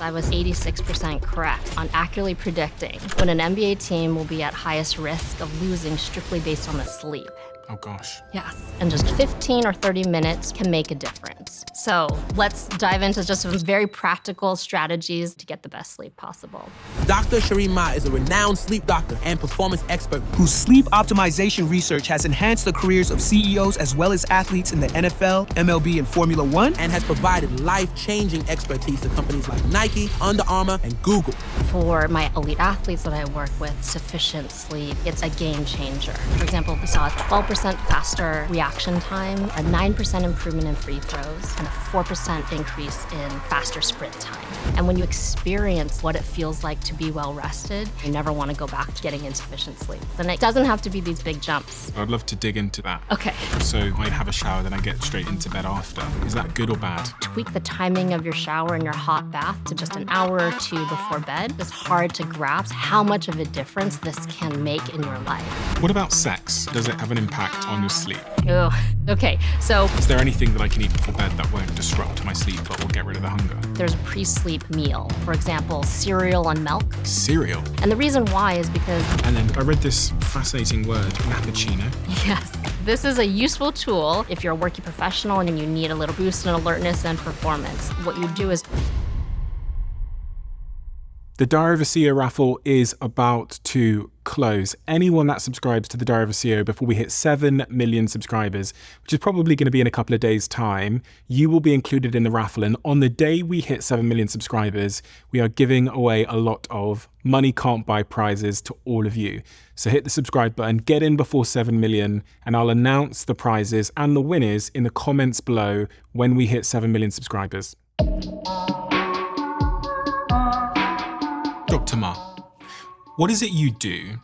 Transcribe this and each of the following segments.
I was 86% correct on accurately predicting when an NBA team will be at highest risk of losing strictly based on the sleep. Oh gosh. Yes, and just 15 or 30 minutes can make a difference. So let's dive into just some very practical strategies to get the best sleep possible. Dr. Cheri Mah is a renowned sleep doctor and performance expert whose sleep optimization research has enhanced the careers of CEOs as well as athletes in the NFL, MLB, and Formula One, and has provided life-changing expertise to companies like Nike, Under Armour, and Google. For my elite athletes that I work with, sufficient sleep, it's a game changer. For example, we saw a 12% faster reaction time, a 9% improvement in free throws, and a 4% increase in faster sprint time. And when you experience what it feels like to be well rested, you never want to go back to getting insufficient sleep. And it doesn't have to be these big jumps. I'd love to dig into that. Okay. So I have a shower, then I get straight into bed after. Is that good or bad? Tweak the timing of your shower and your hot bath to just an hour or two before bed. It's hard to grasp how much of a difference this can make in your life. What about sex? Does it have an impact on your sleep? Oh, okay. So is there anything that I can eat before bed that won't disrupt my sleep but will get rid of the hunger? There's a pre-sleep meal. For example, cereal and milk. Cereal? And the reason why is because... And then I read this fascinating word, nappucino. Yes. This is a useful tool if you're a working professional and you need a little boost in alertness and performance. What you do is... The Diary of a CEO raffle is about to close. Anyone that subscribes to the Diary of a CEO before we hit 7 million subscribers, which is probably going to be in a couple of days' time, you will be included in the raffle. And on the day we hit 7 million subscribers, we are giving away a lot of money can't buy prizes to all of you. So hit the subscribe button, get in before 7 million, and I'll announce the prizes and the winners in the comments below when we hit 7 million subscribers. Dr. Mah, what is it you do,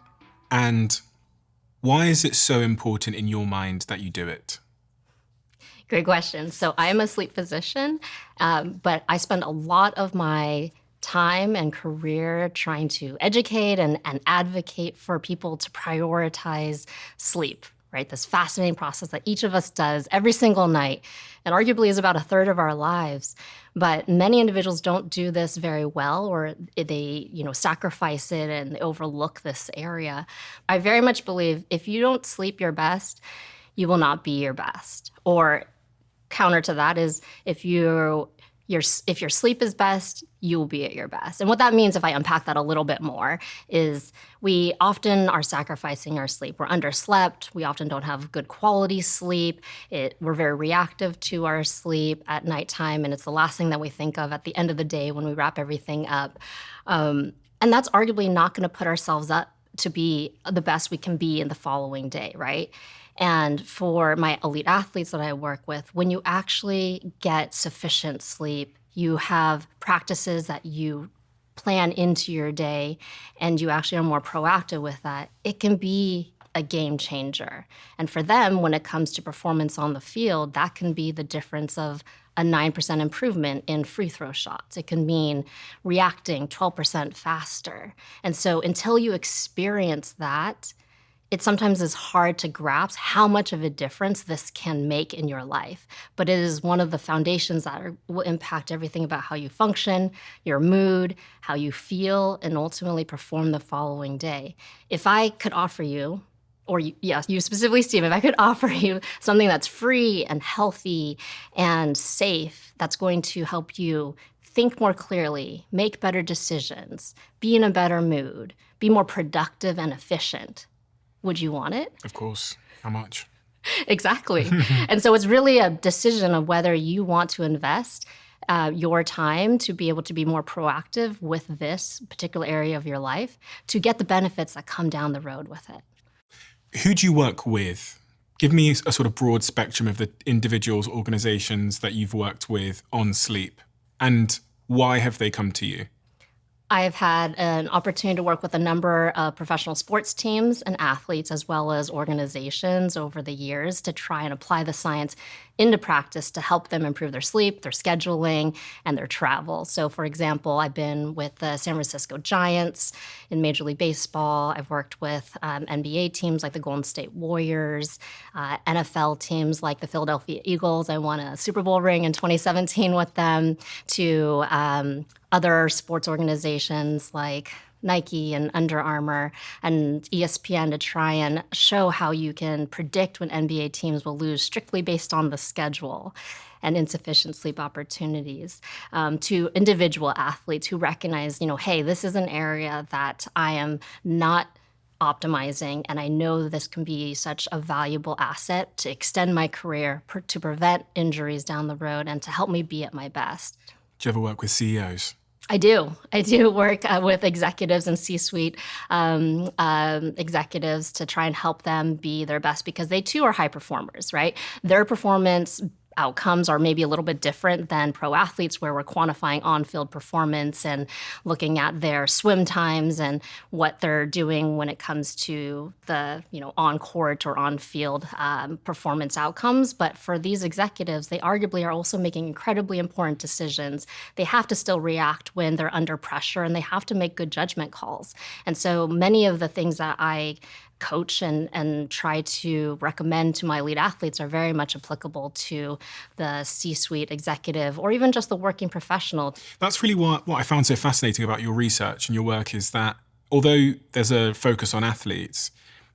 and why is it so important in your mind that you do it? Great question. So I'm a sleep physician, but I spend a lot of my time and career trying to educate and advocate for people to prioritize sleep, right? This fascinating process that each of us does every single night, and arguably is about a third of our lives. But many individuals don't do this very well, or they, sacrifice it and they overlook this area. I very much believe if you don't sleep your best, you will not be your best. Or counter to that is if your sleep is best, you will be at your best. And what that means, if I unpack that a little bit more, is we often are sacrificing our sleep. We're underslept. We often don't have good quality sleep. We're very reactive to our sleep at nighttime, and it's the last thing that we think of at the end of the day when we wrap everything up. And that's arguably not going to put ourselves up to be the best we can be in the following day, right? And for my elite athletes that I work with, when you actually get sufficient sleep, you have practices that you plan into your day, and you actually are more proactive with that, it can be a game changer. And for them, when it comes to performance on the field, that can be the difference of a 9% improvement in free throw shots. It can mean reacting 12% faster. And so until you experience that, it sometimes is hard to grasp how much of a difference this can make in your life. But it is one of the foundations that will impact everything about how you function, your mood, how you feel, and ultimately perform the following day. If I could offer you, you specifically, Steve, if I could offer you something that's free and healthy and safe, that's going to help you think more clearly, make better decisions, be in a better mood, be more productive and efficient, would you want it? Of course. How much? Exactly. And so it's really a decision of whether you want to invest your time to be able to be more proactive with this particular area of your life to get the benefits that come down the road with it. Who do you work with? Give me a sort of broad spectrum of the individuals, organizations that you've worked with on sleep, and why have they come to you? I have had an opportunity to work with a number of professional sports teams and athletes, as well as organizations over the years, to try and apply the science into practice to help them improve their sleep, their scheduling, and their travel. So for example, I've been with the San Francisco Giants in Major League Baseball. I've worked with NBA teams like the Golden State Warriors, NFL teams like the Philadelphia Eagles. I won a Super Bowl ring in 2017 with them, to other sports organizations like Nike and Under Armour and ESPN to try and show how you can predict when NBA teams will lose strictly based on the schedule and insufficient sleep opportunities, to individual athletes who recognize, hey, this is an area that I am not optimizing, and I know this can be such a valuable asset to extend my career, to prevent injuries down the road, and to help me be at my best. Do you ever work with CEOs? I do. I do work with executives and C-suite executives to try and help them be their best, because they too are high performers, right? Their performance outcomes are maybe a little bit different than pro athletes, where we're quantifying on-field performance and looking at their swim times and what they're doing when it comes to the on-court or on-field performance outcomes. But for these executives, they arguably are also making incredibly important decisions. They have to still react when they're under pressure, and they have to make good judgment calls. And so many of the things that I coach and try to recommend to my elite athletes are very much applicable to the C-suite executive or even just the working professional. That's really what I found so fascinating about your research and your work, is that although there's a focus on athletes,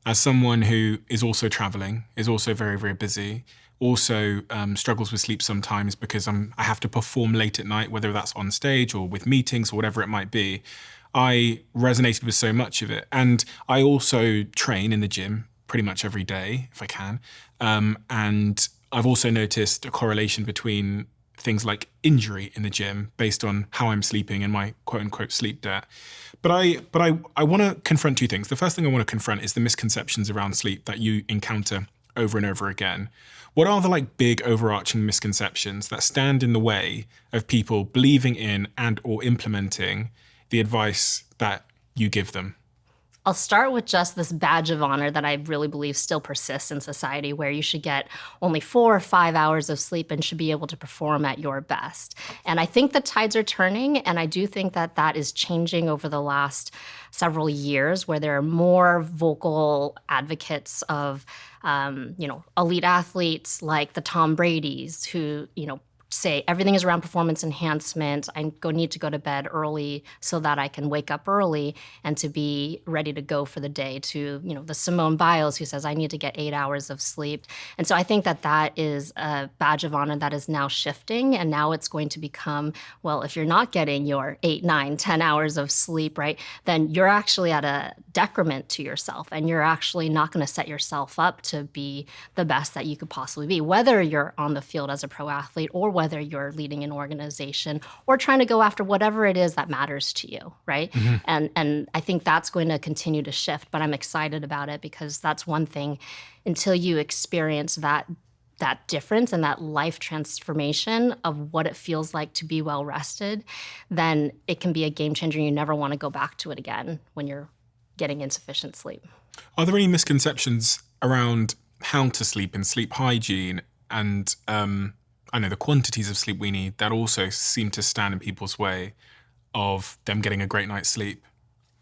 as someone who is also traveling, is also very, very busy, also struggles with sleep sometimes because I have to perform late at night, whether that's on stage or with meetings or whatever it might be, I resonated with so much of it. And I also train in the gym pretty much every day, if I can. And I've also noticed a correlation between things like injury in the gym based on how I'm sleeping and my quote unquote sleep debt. But I want to confront two things. The first thing I want to confront is the misconceptions around sleep that you encounter over and over again. What are the big overarching misconceptions that stand in the way of people believing in and or implementing the advice that you give them? I'll start with just this badge of honor that I really believe still persists in society, where you should get only 4 or 5 hours of sleep and should be able to perform at your best. And I think the tides are turning, and I do think that that is changing over the last several years, where there are more vocal advocates of, elite athletes like the Tom Bradys who, say everything is around performance enhancement. I need to go to bed early so that I can wake up early and to be ready to go for the day, to, the Simone Biles who says I need to get 8 hours of sleep. And so I think that that is a badge of honor that is now shifting. And now it's going to become, well, if you're not getting your 8, 9, 10 hours of sleep, right, then you're actually at a decrement to yourself, and you're actually not going to set yourself up to be the best that you could possibly be, whether you're on the field as a pro athlete or whether you're leading an organization or trying to go after whatever it is that matters to you, right? Mm-hmm. And I think that's going to continue to shift, but I'm excited about it, because that's one thing, until you experience that difference and that life transformation of what it feels like to be well rested, then it can be a game changer. You never want to go back to it again when you're getting insufficient sleep. Are there any misconceptions around how to sleep and sleep hygiene and I know the quantities of sleep we need that also seem to stand in people's way of them getting a great night's sleep?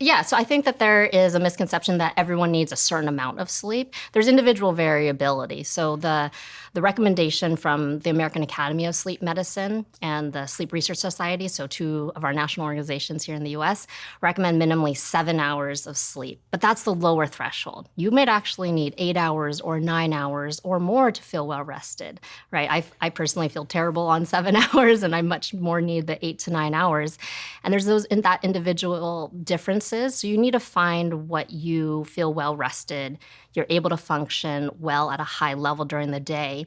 Yeah, so I think that there is a misconception that everyone needs a certain amount of sleep. There's individual variability. So the recommendation from the American Academy of Sleep Medicine and the Sleep Research Society, so 2 of our national organizations here in the US, recommend minimally 7 hours of sleep. But that's the lower threshold. You might actually need 8 hours or 9 hours or more to feel well rested, right? I personally feel terrible on 7 hours, and I much more need the 8 to 9 hours. And there's those in that individual differences. So you need to find what you feel well rested, you're able to function well at a high level during the day,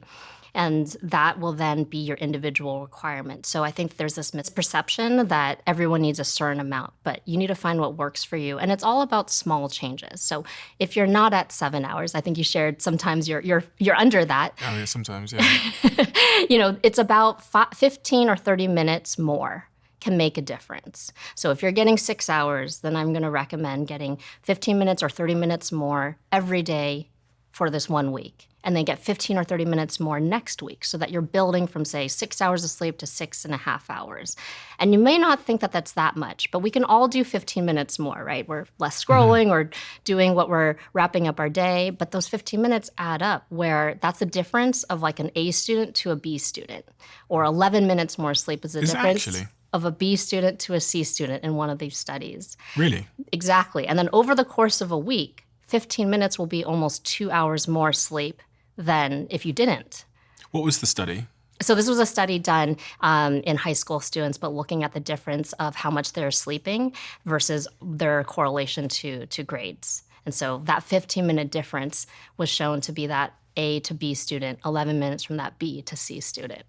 and that will then be your individual requirement. So I think there's this misperception that everyone needs a certain amount, but you need to find what works for you. And it's all about small changes. So if you're not at 7 hours, I think you shared sometimes you're under that. Oh yeah, sometimes, yeah. It's about 15 or 30 minutes more can make a difference. So if you're getting 6 hours, then I'm going to recommend getting 15 minutes or 30 minutes more every day for this 1 week, and then get 15 or 30 minutes more next week, so that you're building from, say, 6 hours of sleep to 6.5 hours. And you may not think that that's that much, but we can all do 15 minutes more, right? We're less scrolling or doing what we're wrapping up our day, but those 15 minutes add up, where that's the difference of like an A student to a B student, or 11 minutes more sleep is the difference. Actually? of a B student to a C student in one of these studies. Really? Exactly. And then over the course of a week, 15 minutes will be almost 2 hours more sleep than if you didn't. What was the study? So this was a study done in high school students, but looking at the difference of how much they're sleeping versus their correlation to grades. And so that 15-minute difference was shown to be that A to B student, 11 minutes from that B to C student.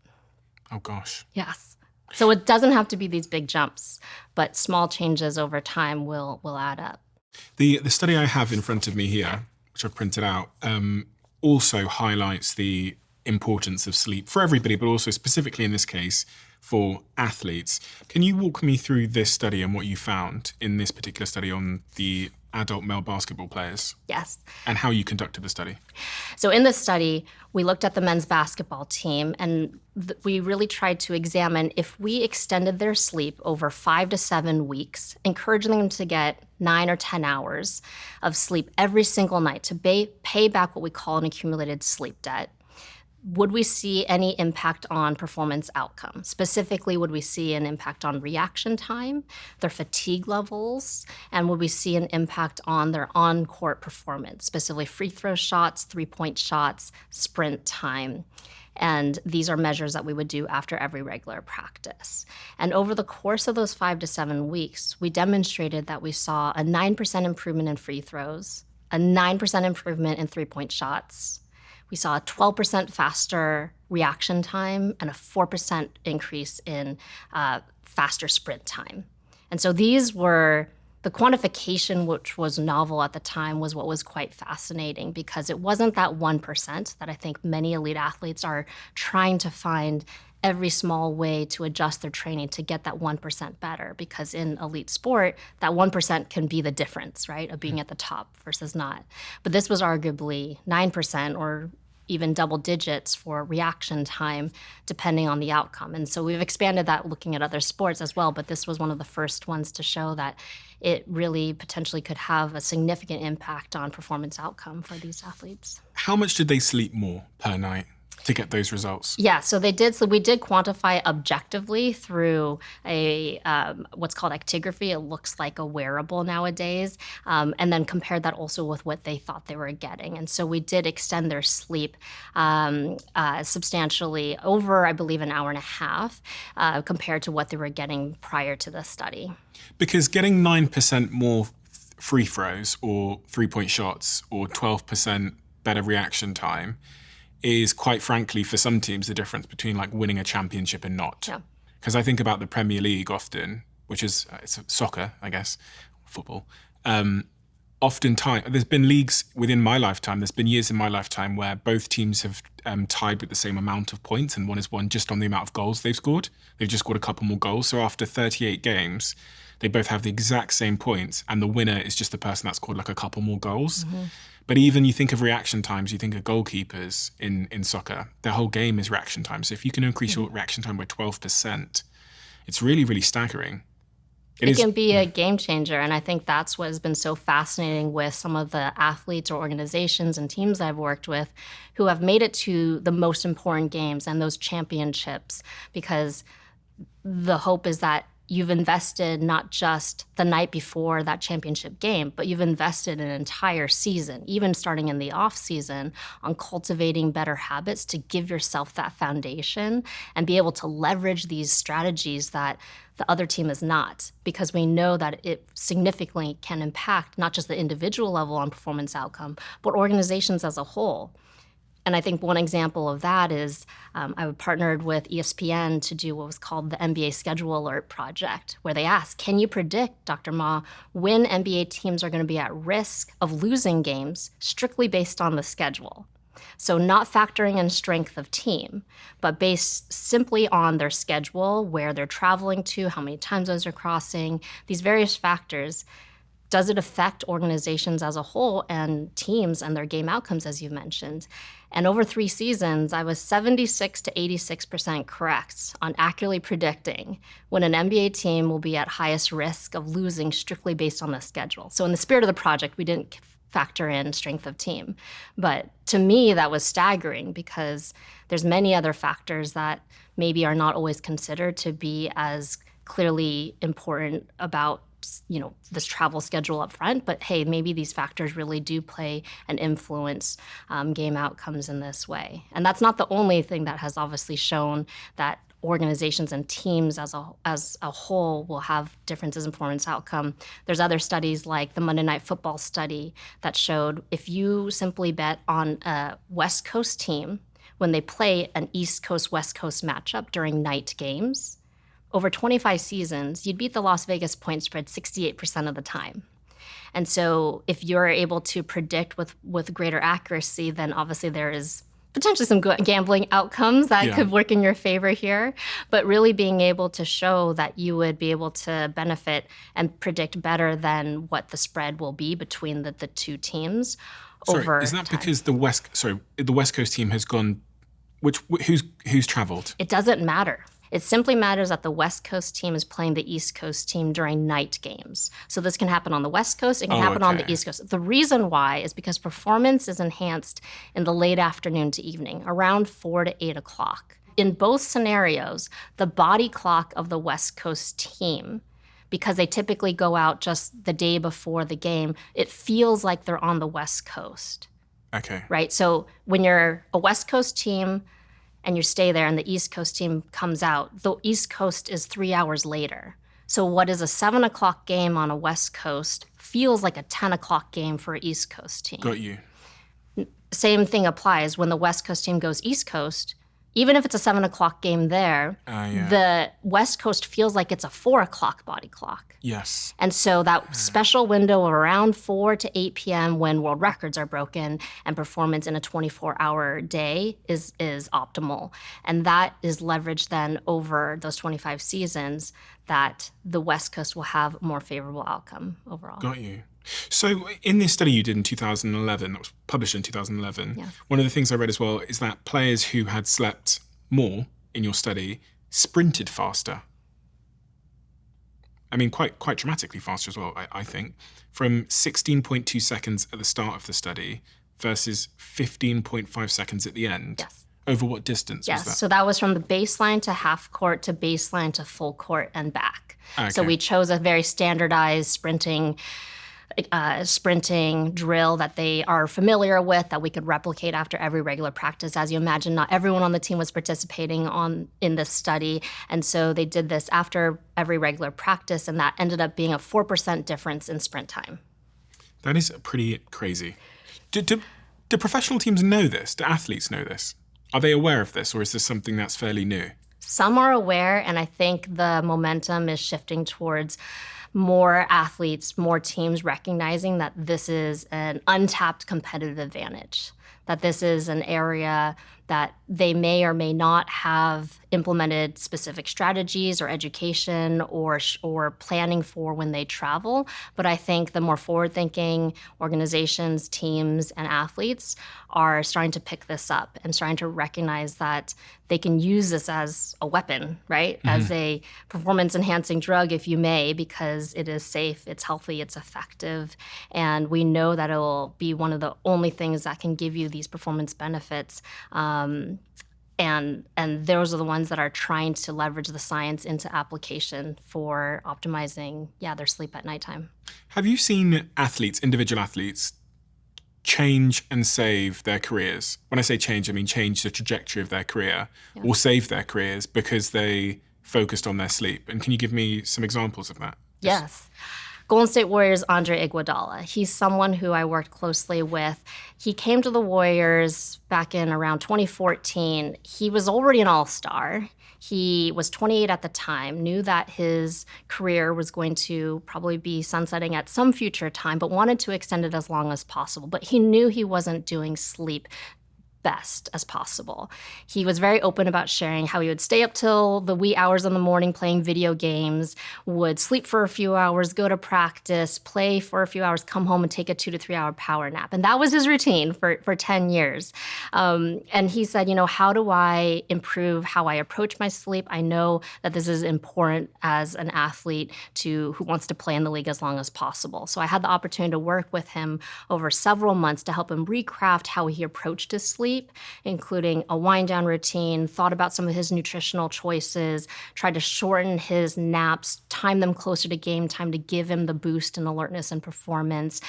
Oh, gosh. Yes. So it doesn't have to be these big jumps, but small changes over time will add up. The study I have in front of me here, which I've printed out, also highlights the importance of sleep for everybody, but also specifically in this case for athletes. Can you walk me through this study and what you found in this particular study on the adult male basketball players? Yes. And how you conducted the study? So in this study, we looked at the men's basketball team, and we really tried to examine if we extended their sleep over 5 to 7 weeks, encouraging them to get 9 or 10 hours of sleep every single night to pay back what we call an accumulated sleep debt. Would we see any impact on performance outcome? Specifically, would we see an impact on reaction time, their fatigue levels, and would we see an impact on their on-court performance, specifically free throw shots, three-point shots, sprint time? And these are measures that we would do after every regular practice. And over the course of those 5 to 7 weeks, we demonstrated that we saw a 9% improvement in free throws, a 9% improvement in three-point shots. We saw a 12% faster reaction time and a 4% increase in faster sprint time. And so these were the quantification, which was novel at the time, was what was quite fascinating because it wasn't that 1% that I think many elite athletes are trying to find every small way to adjust their training to get that 1% better, because in elite sport, that 1% can be the difference, right, of being at the top versus not. But this was arguably 9% or even double digits for reaction time, depending on the outcome. And so we've expanded that looking at other sports as well, but this was one of the first ones to show that it really potentially could have a significant impact on performance outcome for these athletes. How much did they sleep more per night to get those results? Yeah, so they did. So we did quantify objectively through a what's called actigraphy. It looks like a wearable nowadays, and then compared that also with what they thought they were getting. And so we did extend their sleep substantially over, I believe, an hour and a half compared to what they were getting prior to the study. Because getting 9% more free throws or three-point shots or 12% better reaction time is, quite frankly, for some teams, the difference between like winning a championship and not. Yeah. Because I think about the Premier League often, which is it's soccer, I guess, football. Oftentimes, there's been leagues within my lifetime, there's been years in my lifetime where both teams have tied with the same amount of points, and one is won just on the amount of goals they've scored. They've just scored a couple more goals. So after 38 games, they both have the exact same points, and the winner is just the person that scored like a couple more goals. Mm-hmm. But even you think of reaction times, you think of goalkeepers in soccer, their whole game is reaction time. So if you can increase your reaction time by 12%, it's really, really staggering. It can be a game changer, and I think that's what has been so fascinating with some of the athletes or organizations and teams I've worked with who have made it to the most important games and those championships, because the hope is that you've invested not just the night before that championship game, but you've invested an entire season, even starting in the off season, on cultivating better habits to give yourself that foundation and be able to leverage these strategies that the other team is not, because we know that it significantly can impact not just the individual level on performance outcome, but organizations as a whole. And I think one example of that is I partnered with ESPN to do what was called the NBA Schedule Alert Project, where they asked, can you predict, Dr. Mah, when NBA teams are going to be at risk of losing games strictly based on the schedule? So not factoring in strength of team, but based simply on their schedule, where they're traveling to, how many time zones they're crossing, these various factors. Does it affect organizations as a whole and teams and their game outcomes, as you mentioned? And over 3 seasons, I was 76 to 86% correct on accurately predicting when an NBA team will be at highest risk of losing strictly based on the schedule. So in the spirit of the project, we didn't factor in strength of team. But to me, that was staggering because there's many other factors that maybe are not always considered to be as clearly important about this travel schedule up front, but hey, maybe these factors really do play and influence game outcomes in this way. And that's not the only thing that has obviously shown that organizations and teams as a whole will have differences in performance outcome. There's other studies like the Monday Night Football study that showed if you simply bet on a West Coast team when they play an East Coast, West Coast matchup during night games, over 25 seasons, you'd beat the Las Vegas point spread 68% of the time. And so if you're able to predict with greater accuracy, then obviously there is potentially some good gambling outcomes that could work in your favor here. But really being able to show that you would be able to benefit and predict better than what the spread will be between the two teams over is that time. because the West Coast team has gone, who's traveled? It doesn't matter. It simply matters that the West Coast team is playing the East Coast team during night games. So this can happen on the West Coast, it can happen on the East Coast. The reason why is because performance is enhanced in the late afternoon to evening, around 4 to 8 o'clock. In both scenarios, the body clock of the West Coast team, because they typically go out just the day before the game, it feels like they're on the West Coast. Okay. Right? So when you're a West Coast team, and you stay there and the East Coast team comes out, the East Coast is 3 hours later. So what is a 7 o'clock game on a West Coast feels like a 10 o'clock game for an East Coast team. Got you. Same thing applies when the West Coast team goes East Coast. Even if it's a 7 o'clock game there, the West Coast feels like it's a 4 o'clock body clock. Yes. And so that special window of around 4 to 8 p.m. when world records are broken and performance in a 24-hour day is optimal. And that is leveraged then over those 25 seasons that the West Coast will have more favorable outcome overall. Got you. So in this study you did in 2011, that was published in 2011, one of the things I read as well is that players who had slept more in your study sprinted faster. I mean, quite dramatically faster as well, I think, from 16.2 seconds at the start of the study versus 15.5 seconds at the end. Yes. Over what distance was that? So that was from the baseline to half court to baseline to full court and back. Okay. So we chose a very standardized sprinting drill that they are familiar with, that we could replicate after every regular practice. As you imagine, not everyone on the team was participating in this study. And so they did this after every regular practice, and that ended up being a 4% difference in sprint time. That is pretty crazy. Do professional teams know this? Do athletes know this? Are they aware of this, or is this something that's fairly new? Some are aware, and I think the momentum is shifting towards more athletes, more teams recognizing that this is an untapped competitive advantage, that this is an area that they may or may not have implemented specific strategies or education or planning for when they travel. But I think the more forward-thinking organizations, teams, and athletes are starting to pick this up and starting to recognize that they can use this as a weapon, right? As a performance-enhancing drug, if you may, because it is safe, it's healthy, it's effective, and we know that it will be one of the only things that can give you these performance benefits. And those are the ones that are trying to leverage the science into application for optimizing, their sleep at nighttime. Have you seen individual athletes, change and save their careers? When I say change, I mean change the trajectory of their career or save their careers because they focused on their sleep. And can you give me some examples of that? Yes. Golden State Warriors' Andre Iguodala. He's someone who I worked closely with. He came to the Warriors back in around 2014. He was already an all-star. He was 28 at the time, knew that his career was going to probably be sunsetting at some future time, but wanted to extend it as long as possible. But he knew he wasn't doing sleep best as possible. He was very open about sharing how he would stay up till the wee hours in the morning playing video games, would sleep for a few hours, go to practice, play for a few hours, come home and take a 2 to 3 hour power nap. And that was his routine for 10 years. And he said, how do I improve how I approach my sleep? I know that this is important as an athlete who wants to play in the league as long as possible. So I had the opportunity to work with him over several months to help him recraft how he approached his sleep sleep, including a wind-down routine, thought about some of his nutritional choices, tried to shorten his naps, time them closer to game time to give him the boost in alertness and performance,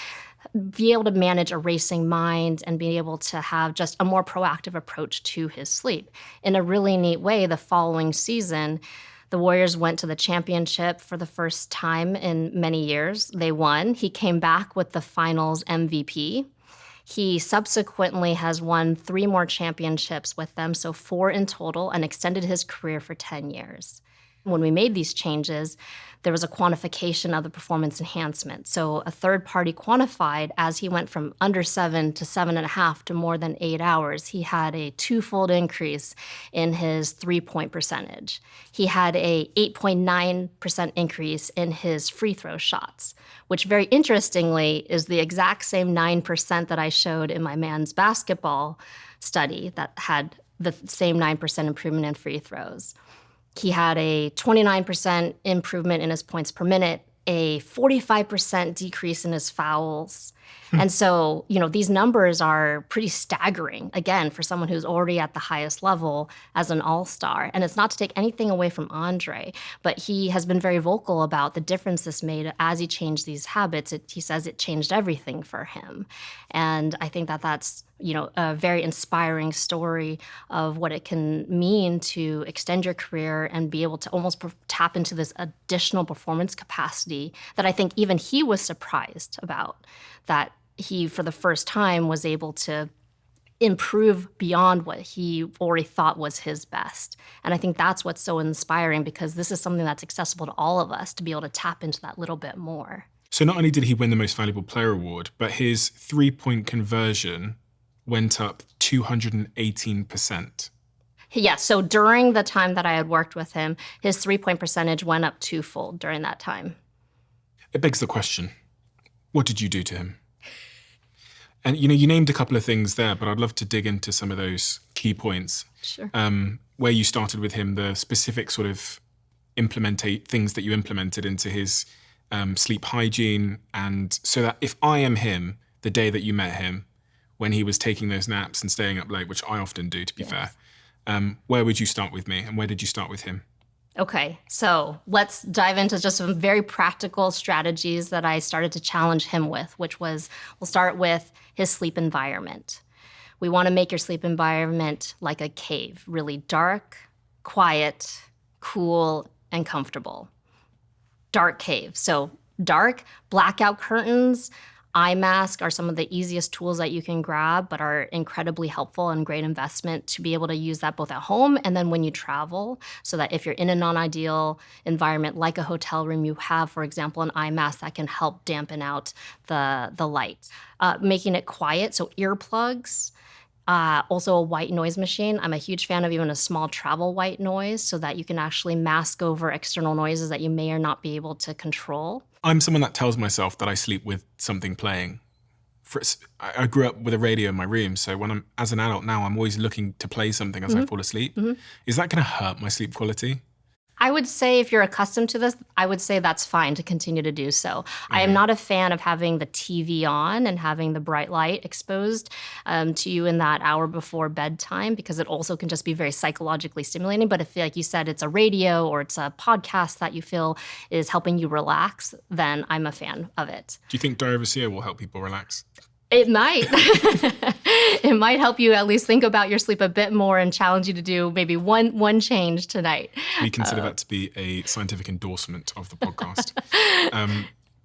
be able to manage a racing mind and be able to have just a more proactive approach to his sleep. In a really neat way, the following season, the Warriors went to the championship for the first time in many years. They won. He came back with the finals MVP. He subsequently has won 3 more championships with them, so 4 in total, and extended his career for 10 years. When we made these changes, there was a quantification of the performance enhancement. So a third party quantified as he went from under 7 to 7.5 to more than 8 hours, he had a 2-fold increase in his 3-point percentage. He had a 8.9% increase in his free throw shots, which very interestingly is the exact same 9% that I showed in my men's basketball study that had the same 9% improvement in free throws. He had a 29% improvement in his points per minute, a 45% decrease in his fouls. And so, these numbers are pretty staggering, again, for someone who's already at the highest level as an all-star. And it's not to take anything away from Andre, but he has been very vocal about the difference this made as he changed these habits. He says it changed everything for him. And I think that that's a very inspiring story of what it can mean to extend your career and be able to almost tap into this additional performance capacity that I think even he was surprised about, that he, for the first time, was able to improve beyond what he already thought was his best. And I think that's what's so inspiring, because this is something that's accessible to all of us to be able to tap into that little bit more. So not only did he win the Most Valuable Player award, but his 3-point conversion went up 218%. Yeah, so during the time that I had worked with him, his 3-point percentage went up 2-fold during that time. It begs the question, what did you do to him? And, you named a couple of things there, but I'd love to dig into some of those key points. Sure. Where you started with him, the specific sort of things that you implemented into his sleep hygiene. And so that if I am him, the day that you met him, when he was taking those naps and staying up late, which I often do, to be fair, where would you start with me and where did you start with him? Okay, so let's dive into just some very practical strategies that I started to challenge him with, which was, we'll start with his sleep environment. We want to make your sleep environment like a cave, really dark, quiet, cool, and comfortable. Dark cave. So dark, blackout curtains, eye mask are some of the easiest tools that you can grab, but are incredibly helpful and great investment to be able to use that both at home and then when you travel, so that if you're in a non-ideal environment like a hotel room, you have, for example, an eye mask that can help dampen out the light. Making it quiet, so earplugs. Also a white noise machine. I'm a huge fan of even a small travel white noise, so that you can actually mask over external noises that you may or not be able to control. I'm someone that tells myself that I sleep with something playing. I grew up with a radio in my room, so as an adult now, I'm always looking to play something as I fall asleep. Is that going to hurt my sleep quality? I would say if you're accustomed to this, I would say that's fine to continue to do so. I am not a fan of having the TV on and having the bright light exposed to you in that hour before bedtime, because it also can just be very psychologically stimulating. But if, like you said, it's a radio or it's a podcast that you feel is helping you relax, then I'm a fan of it. Do you think Diary of a CEO will help people relax? It might. It might help you at least think about your sleep a bit more and challenge you to do maybe one change tonight. We consider that to be a scientific endorsement of the podcast.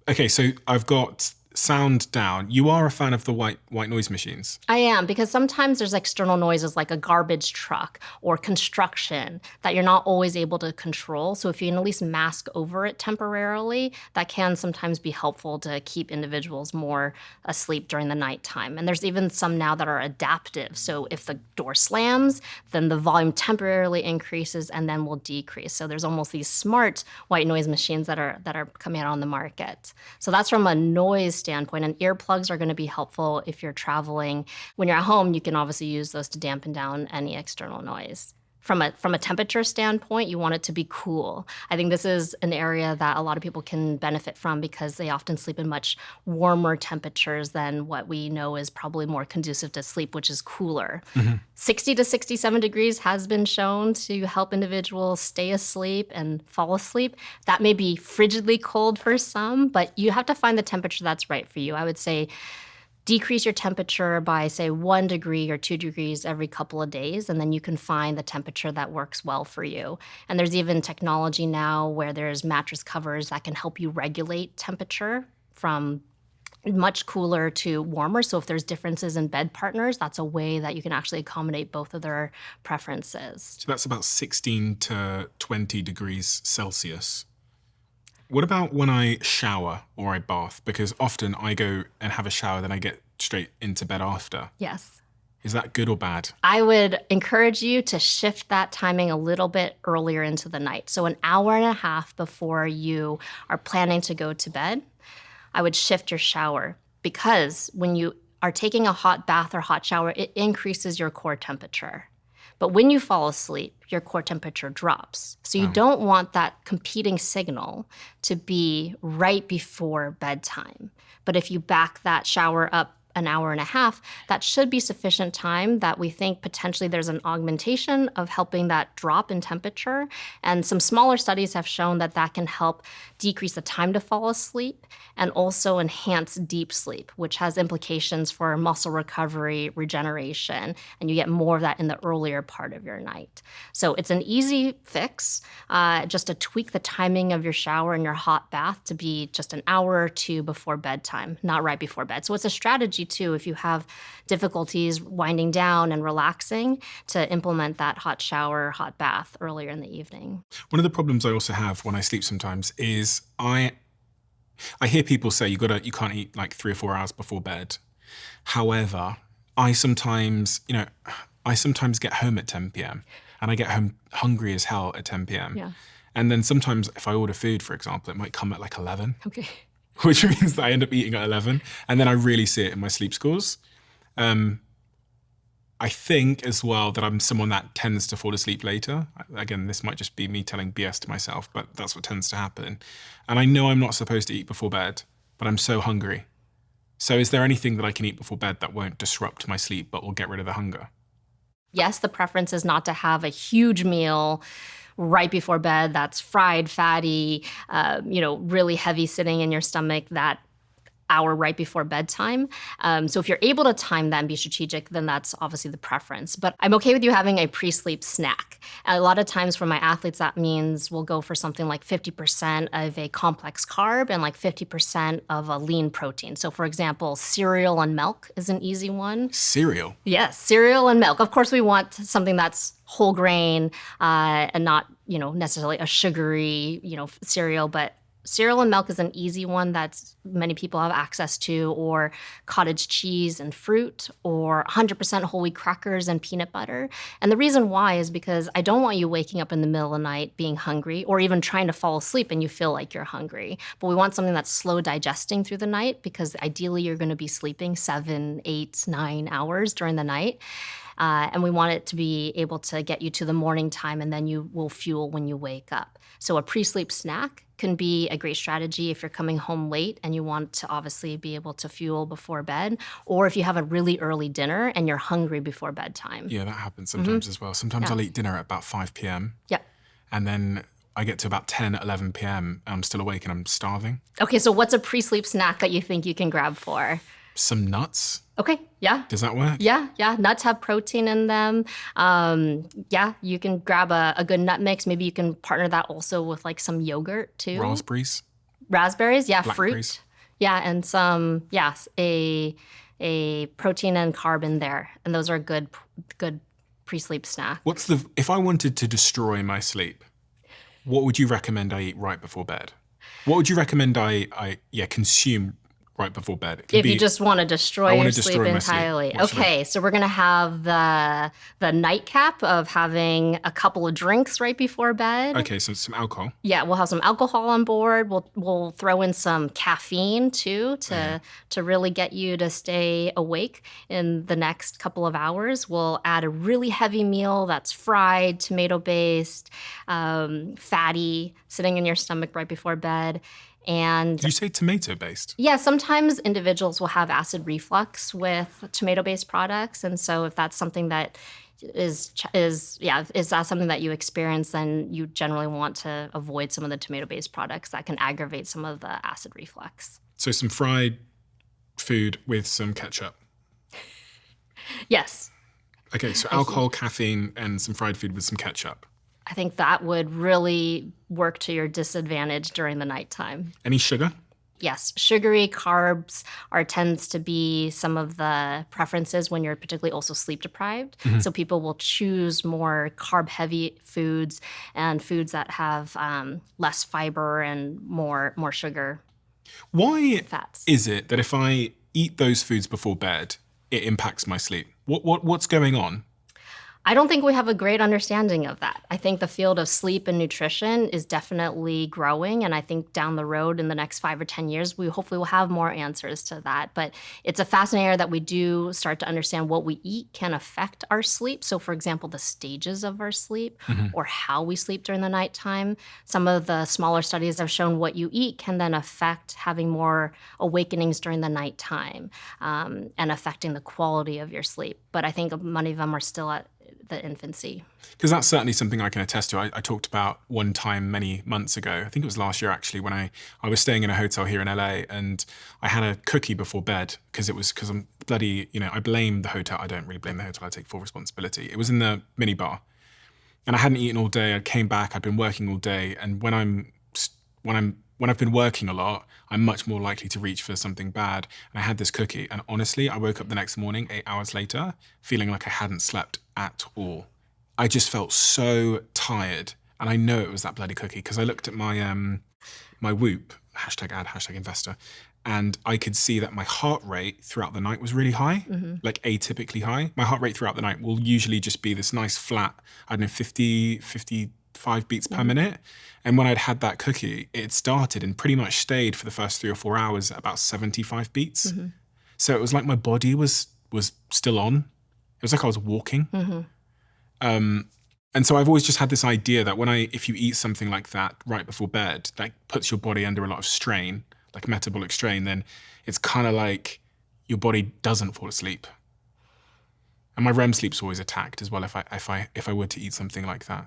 Okay, so I've got sound down. You are a fan of the white noise machines. I am, because sometimes there's external noises like a garbage truck or construction that you're not always able to control. So if you can at least mask over it temporarily, that can sometimes be helpful to keep individuals more asleep during the nighttime. And there's even some now that are adaptive. So if the door slams, then the volume temporarily increases and then will decrease. So there's almost these smart white noise machines that are coming out on the market. So that's from a noise standpoint, and earplugs are going to be helpful if you're traveling. When you're at home, you can obviously use those to dampen down any external noise. from a temperature standpoint, you want it to be cool. I think this is an area that a lot of people can benefit from because they often sleep in much warmer temperatures than what we know is probably more conducive to sleep, which is cooler. 60 to 67 degrees has been shown to help individuals stay asleep and fall asleep. That may be frigidly cold for some, but you have to find the temperature that's right for you. I would say decrease your temperature by, say, 1 degree or 2 degrees every couple of days, and then you can find the temperature that works well for you. And there's even technology now where there's mattress covers that can help you regulate temperature from much cooler to warmer. So if there's differences in bed partners, that's a way that you can actually accommodate both of their preferences. So that's about 16 to 20 degrees Celsius. What about when I shower or I bath? Because often I go and have a shower, then I get straight into bed after. Yes. Is that good or bad? I would encourage you to shift that timing a little bit earlier into the night. So an hour and a half before you are planning to go to bed, I would shift your shower, because when you are taking a hot bath or hot shower, it increases your core temperature. But when you fall asleep, your core temperature drops. So you don't want that competing signal to be right before bedtime. But if you back that shower up an hour and a half, that should be sufficient time that we think potentially there's an augmentation of helping that drop in temperature. And some smaller studies have shown that that can help decrease the time to fall asleep and also enhance deep sleep, which has implications for muscle recovery, regeneration, and you get more of that in the earlier part of your night. So it's an easy fix, just to tweak the timing of your shower and your hot bath to be just an hour or two before bedtime, not right before bed. So it's a strategy too, if you have difficulties winding down and relaxing, to implement that hot shower, hot bath earlier in the evening. One of the problems I also have when I sleep sometimes is I hear people say you can't eat like 3 or 4 hours before bed. However, I sometimes get home at 10 p.m. and I get home hungry as hell at 10 p.m. Yeah. And then sometimes if I order food, for example, it might come at like 11. Okay. Which means that I end up eating at 11, and then I really see it in my sleep scores. I think as well that I'm someone that tends to fall asleep later. Again, this might just be me telling BS to myself, but that's what tends to happen. And I know I'm not supposed to eat before bed, but I'm so hungry. So is there anything that I can eat before bed that won't disrupt my sleep but will get rid of the hunger? Yes, the preference is not to have a huge meal right before bed that's fried, fatty, really heavy sitting in your stomach that hour right before bedtime. So if you're able to time that and be strategic, then that's obviously the preference. But I'm okay with you having a pre-sleep snack. A lot of times for my athletes, that means we'll go for something like 50% of a complex carb and like 50% of a lean protein. So for example, cereal and milk is an easy one. Cereal? Yes, cereal and milk. Of course, we want something that's whole grain and not, necessarily a sugary, cereal, but cereal and milk is an easy one that many people have access to, or cottage cheese and fruit, or 100% whole wheat crackers and peanut butter. And the reason why is because I don't want you waking up in the middle of the night being hungry, or even trying to fall asleep and you feel like you're hungry. But we want something that's slow digesting through the night, because ideally you're going to be sleeping 7, 8, 9 hours during the night. And we want it to be able to get you to the morning time, and then you will fuel when you wake up. So a pre-sleep snack can be a great strategy if you're coming home late and you want to obviously be able to fuel before bed, or if you have a really early dinner and you're hungry before bedtime. Yeah, that happens sometimes as well. Sometimes I'll eat dinner at about 5 p.m. Yep. And then I get to about 10, 11 p.m. and I'm still awake and I'm starving. Okay, so what's a pre-sleep snack that you think you can grab for? Some nuts. Okay, yeah. Does that work? Yeah. Nuts have protein in them. You can grab a good nut mix. Maybe you can partner that also with like some yogurt too. Raspberries. Raspberries, yeah, Blackberries. fruit. Yeah, and some, a protein and carb in there. And those are good pre-sleep snack. If I wanted to destroy my sleep, what would you recommend I eat right before bed? What would you recommend I consume right before bed? It could If you be, just want to I destroy want your to sleep destroy my sleep. entirely. What should I- Okay, so we're gonna have the nightcap of having a couple of drinks right before bed. Okay, so some alcohol. Yeah, we'll have some alcohol on board. We'll throw in some caffeine too to really get you to stay awake in the next couple of hours. We'll add a really heavy meal that's fried, tomato based, fatty, sitting in your stomach right before bed. And Did you say tomato-based? yeah, sometimes individuals will have acid reflux with tomato-based products, and so if that's something that is that something that you experience, then you generally want to avoid some of the tomato-based products that can aggravate some of the acid reflux. So some fried food with some ketchup. Yes, Okay, so alcohol, caffeine, and some fried food with some ketchup. I think that would really work to your disadvantage during the nighttime. Any sugar? Yes, sugary carbs tends to be some of the preferences when you're particularly also sleep deprived. So people will choose more carb-heavy foods and foods that have less fiber and more sugar Why fats. is it that if I eat those foods before bed, it impacts my sleep? What's going on? I don't think we have a great understanding of that. I think the field of sleep and nutrition is definitely growing, and I think down the road in the next 5 or 10 years, we hopefully will have more answers to that. But it's a fascinating area that we do start to understand what we eat can affect our sleep. So, for example, the stages of our sleep or how we sleep during the nighttime. Some of the smaller studies have shown what you eat can then affect having more awakenings during the nighttime and affecting the quality of your sleep. But I think many of them are still at the infancy. Because that's certainly something I can attest to. I talked about one time many months ago, I think it was last year actually, when I was staying in a hotel here in LA and I had a cookie before bed because I'm bloody, I blame the hotel. I don't really blame the hotel. I take full responsibility. It was in the minibar and I hadn't eaten all day. I came back, I'd been working all day. And when I've been working a lot, I'm much more likely to reach for something bad. And I had this cookie. And honestly, I woke up the next morning, 8 hours later, feeling like I hadn't slept at all. I just felt so tired. And I know it was that bloody cookie because I looked at my my Whoop, #ad, #investor, and I could see that my heart rate throughout the night was really high, like atypically high. My heart rate throughout the night will usually just be this nice flat, I don't know, 55 beats per minute. And when I'd had that cookie, it started and pretty much stayed for the first 3 or 4 hours at about 75 beats. So it was like my body was still on. It was like I was walking. And so I've always just had this idea that if you eat something like that right before bed, that puts your body under a lot of strain, like metabolic strain, then it's kind of like your body doesn't fall asleep. And my REM sleep's always attacked as well if I were to eat something like that.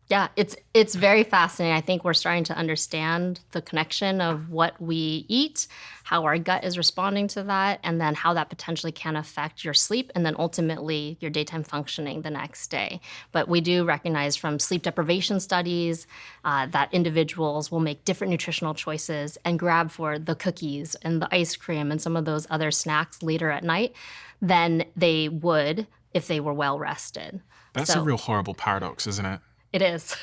Yeah, it's very fascinating. I think we're starting to understand the connection of what we eat, how our gut is responding to that, and then how that potentially can affect your sleep and then ultimately your daytime functioning the next day. But we do recognize from sleep deprivation studies that individuals will make different nutritional choices and grab for the cookies and the ice cream and some of those other snacks later at night than they would if they were well rested. That's a real horrible paradox, isn't it? It is.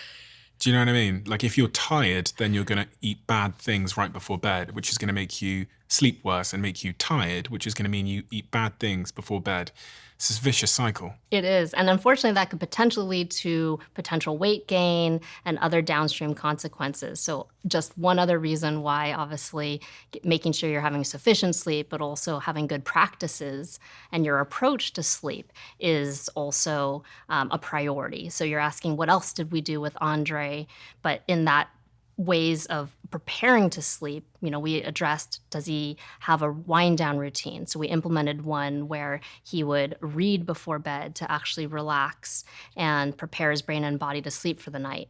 Do you know what I mean? Like if you're tired, then you're going to eat bad things right before bed, which is going to make you sleep worse and make you tired, which is going to mean you eat bad things before bed. It's this vicious cycle. It is. And unfortunately, that could potentially lead to potential weight gain and other downstream consequences. So just one other reason why, obviously, making sure you're having sufficient sleep, but also having good practices and your approach to sleep is also a priority. So you're asking, what else did we do with Andre? But in that ways of preparing to sleep, we addressed, does he have a wind down routine? So we implemented one where he would read before bed to actually relax and prepare his brain and body to sleep for the night.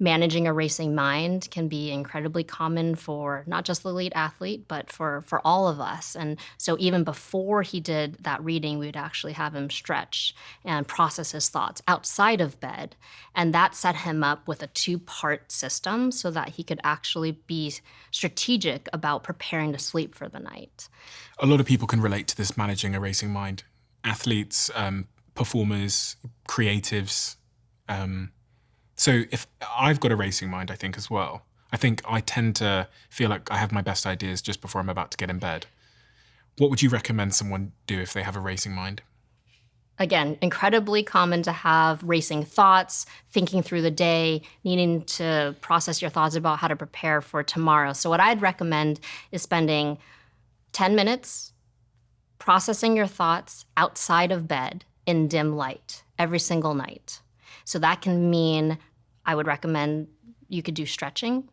Managing a racing mind can be incredibly common for not just the elite athlete, but for all of us. And so even before he did that reading, we would actually have him stretch and process his thoughts outside of bed. And that set him up with a 2-part system so that he could actually be strategic about preparing to sleep for the night. A lot of people can relate to this managing a racing mind. Athletes, performers, creatives. So if I've got a racing mind, I think as well, I think I tend to feel like I have my best ideas just before I'm about to get in bed. What would you recommend someone do if they have a racing mind? Again, incredibly common to have racing thoughts, thinking through the day, needing to process your thoughts about how to prepare for tomorrow. So what I'd recommend is spending 10 minutes processing your thoughts outside of bed in dim light every single night. So that can mean, I would recommend you could do stretching.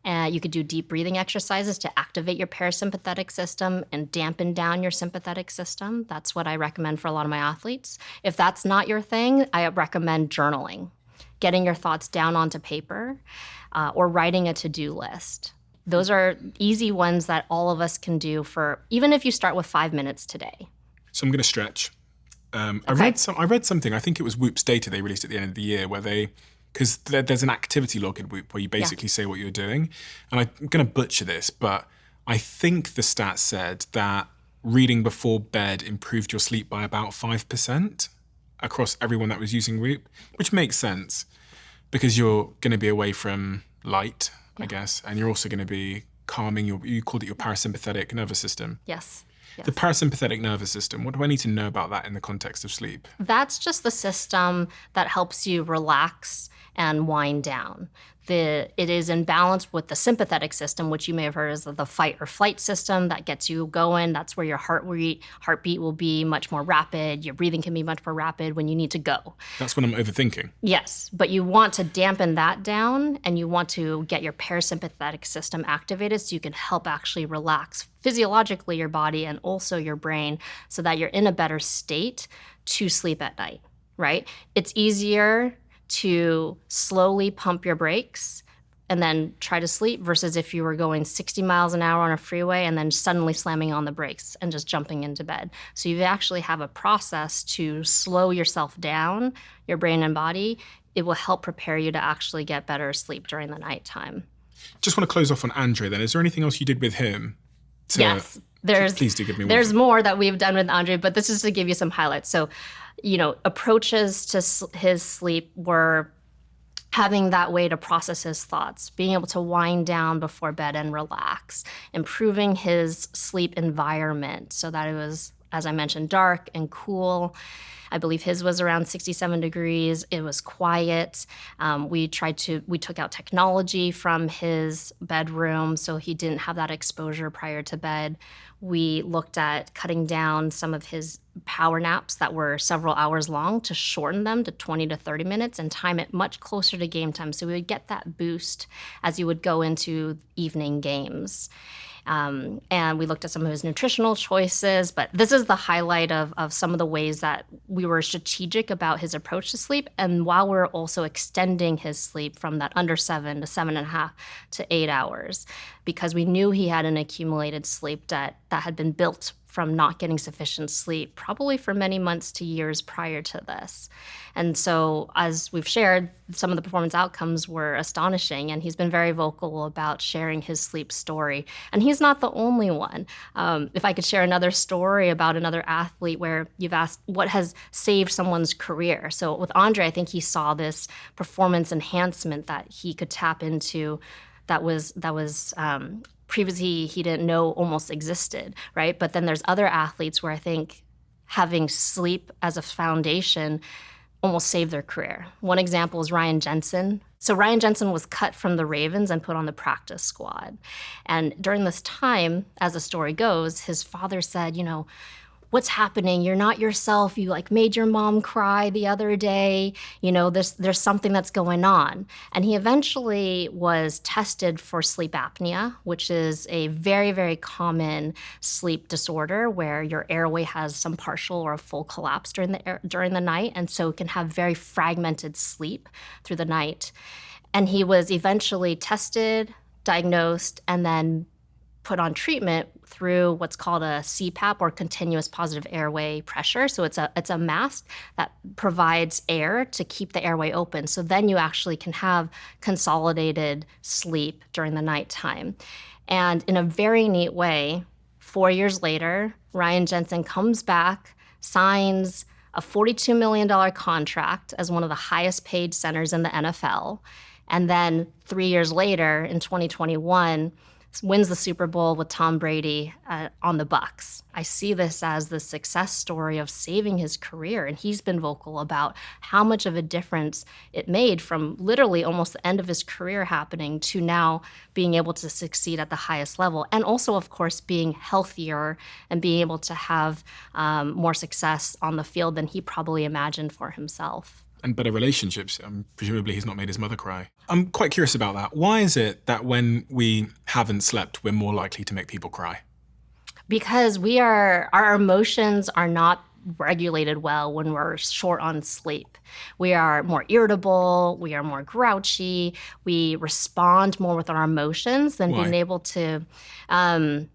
You could do deep breathing exercises to activate your parasympathetic system and dampen down your sympathetic system. That's what I recommend for a lot of my athletes. If that's not your thing, I recommend journaling, getting your thoughts down onto paper, or writing a to-do list. Those are easy ones that all of us can do for, even if you start with 5 minutes today. So I'm going to stretch. Okay. I read something, I think it was Whoop's data they released at the end of the year, where because there's an activity log in Whoop where you basically say what you're doing. And I'm going to butcher this, but I think the stat said that reading before bed improved your sleep by about 5% across everyone that was using Whoop, which makes sense because you're going to be away from light, I guess, and you're also going to be calming you called it your parasympathetic nervous system. Yes. The parasympathetic nervous system, what do I need to know about that in the context of sleep? That's just the system that helps you relax and wind down. It is in balance with the sympathetic system, which you may have heard as the fight or flight system that gets you going. That's where your heartbeat will be much more rapid. Your breathing can be much more rapid when you need to go. That's when I'm overthinking. Yes, but you want to dampen that down and you want to get your parasympathetic system activated so you can help actually relax physiologically your body and also your brain so that you're in a better state to sleep at night, right? It's easier to slowly pump your brakes and then try to sleep versus if you were going 60 miles an hour on a freeway and then suddenly slamming on the brakes and just jumping into bed. So you actually have a process to slow yourself down, your brain and body. It will help prepare you to actually get better sleep during the nighttime. Just want to close off on Andre then. Is there anything else you did with him? Yes. Please do give me one. There's more that we've done with Andre, but this is to give you some highlights. So, approaches to his sleep were having that way to process his thoughts, being able to wind down before bed and relax, improving his sleep environment so that it was, as I mentioned, dark and cool. I believe his was around 67 degrees. It was quiet. We took out technology from his bedroom so he didn't have that exposure prior to bed. We looked at cutting down some of his power naps that were several hours long to shorten them to 20 to 30 minutes and time it much closer to game time so we would get that boost as you would go into evening games. And we looked at some of his nutritional choices, but this is the highlight of some of the ways that we were strategic about his approach to sleep, and while we're also extending his sleep from that under 7 to 7.5 to 8 hours, because we knew he had an accumulated sleep debt that had been built from not getting sufficient sleep, probably for many months to years prior to this. And so, as we've shared, some of the performance outcomes were astonishing, and he's been very vocal about sharing his sleep story. And he's not the only one. If I could share another story about another athlete where you've asked what has saved someone's career. So with Andre, I think he saw this performance enhancement that he could tap into that was previously he didn't know almost existed, right? But then there's other athletes where I think having sleep as a foundation almost saved their career. One example is Ryan Jensen. So Ryan Jensen was cut from the Ravens and put on the practice squad. And during this time, as the story goes, his father said, what's happening? You're not yourself. You made your mom cry the other day. There's something that's going on. And he eventually was tested for sleep apnea, which is a very, very common sleep disorder where your airway has some partial or a full collapse during the night, and so it can have very fragmented sleep through the night. And he was eventually tested, diagnosed, and then put on treatment through what's called a CPAP, or continuous positive airway pressure. So it's a mask that provides air to keep the airway open. So then you actually can have consolidated sleep during the nighttime. And in a very neat way, 4 years later, Ryan Jensen comes back, signs a $42 million contract as one of the highest paid centers in the NFL. And then 3 years later, in 2021, wins the Super Bowl with Tom Brady on the Bucs. I see this as the success story of saving his career, and he's been vocal about how much of a difference it made from literally almost the end of his career happening to now being able to succeed at the highest level, and also, of course, being healthier and being able to have more success on the field than he probably imagined for himself. And better relationships. Presumably he's not made his mother cry. I'm quite curious about that. Why is it that when we haven't slept, we're more likely to make people cry? Because our emotions are not regulated well when we're short on sleep. We are more irritable, we are more grouchy, we respond more with our emotions than Why? being able to,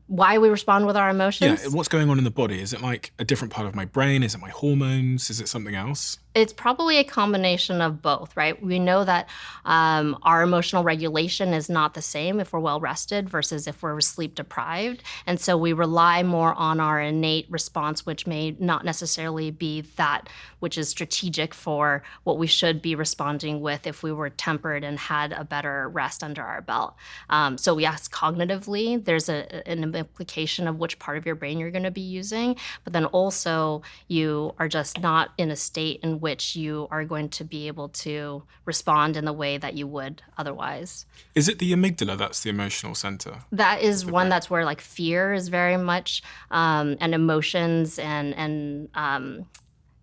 why we respond with our emotions? Yeah, what's going on in the body? Is it like a different part of my brain? Is it my hormones? Is it something else? It's probably a combination of both, right? We know that our emotional regulation is not the same if we're well rested versus if we're sleep deprived. And so we rely more on our innate response, which may not necessarily be that which is strategic for what we should be responding with if we were tempered and had a better rest under our belt. So yes, cognitively, there's an implication of which part of your brain you're going to be using, but then also you are just not in a state in which you are going to be able to respond in the way that you would otherwise. Is it the amygdala that's the emotional center? That is one that's where like fear is very much, and emotions and the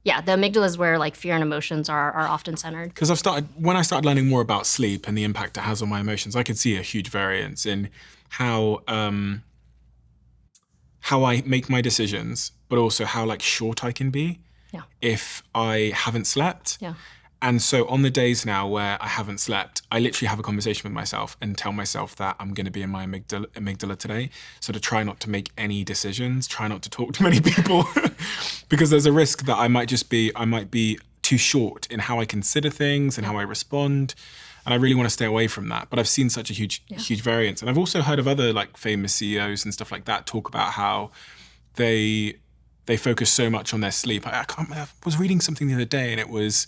amygdala is where like fear and emotions are often centered. Because when I started learning more about sleep and the impact it has on my emotions, I could see a huge variance in how I make my decisions, but also how like short I can be. Yeah. If I haven't slept. Yeah. And so on the days now where I haven't slept, I literally have a conversation with myself and tell myself that I'm going to be in my amygdala today. So to try not to make any decisions, try not to talk to many people, because there's a risk that I might be too short in how I consider things and how I respond. And I really want to stay away from that. But I've seen such a huge variance. And I've also heard of other like famous CEOs and stuff like that talk about how they focus so much on their sleep. I was reading something the other day, and it was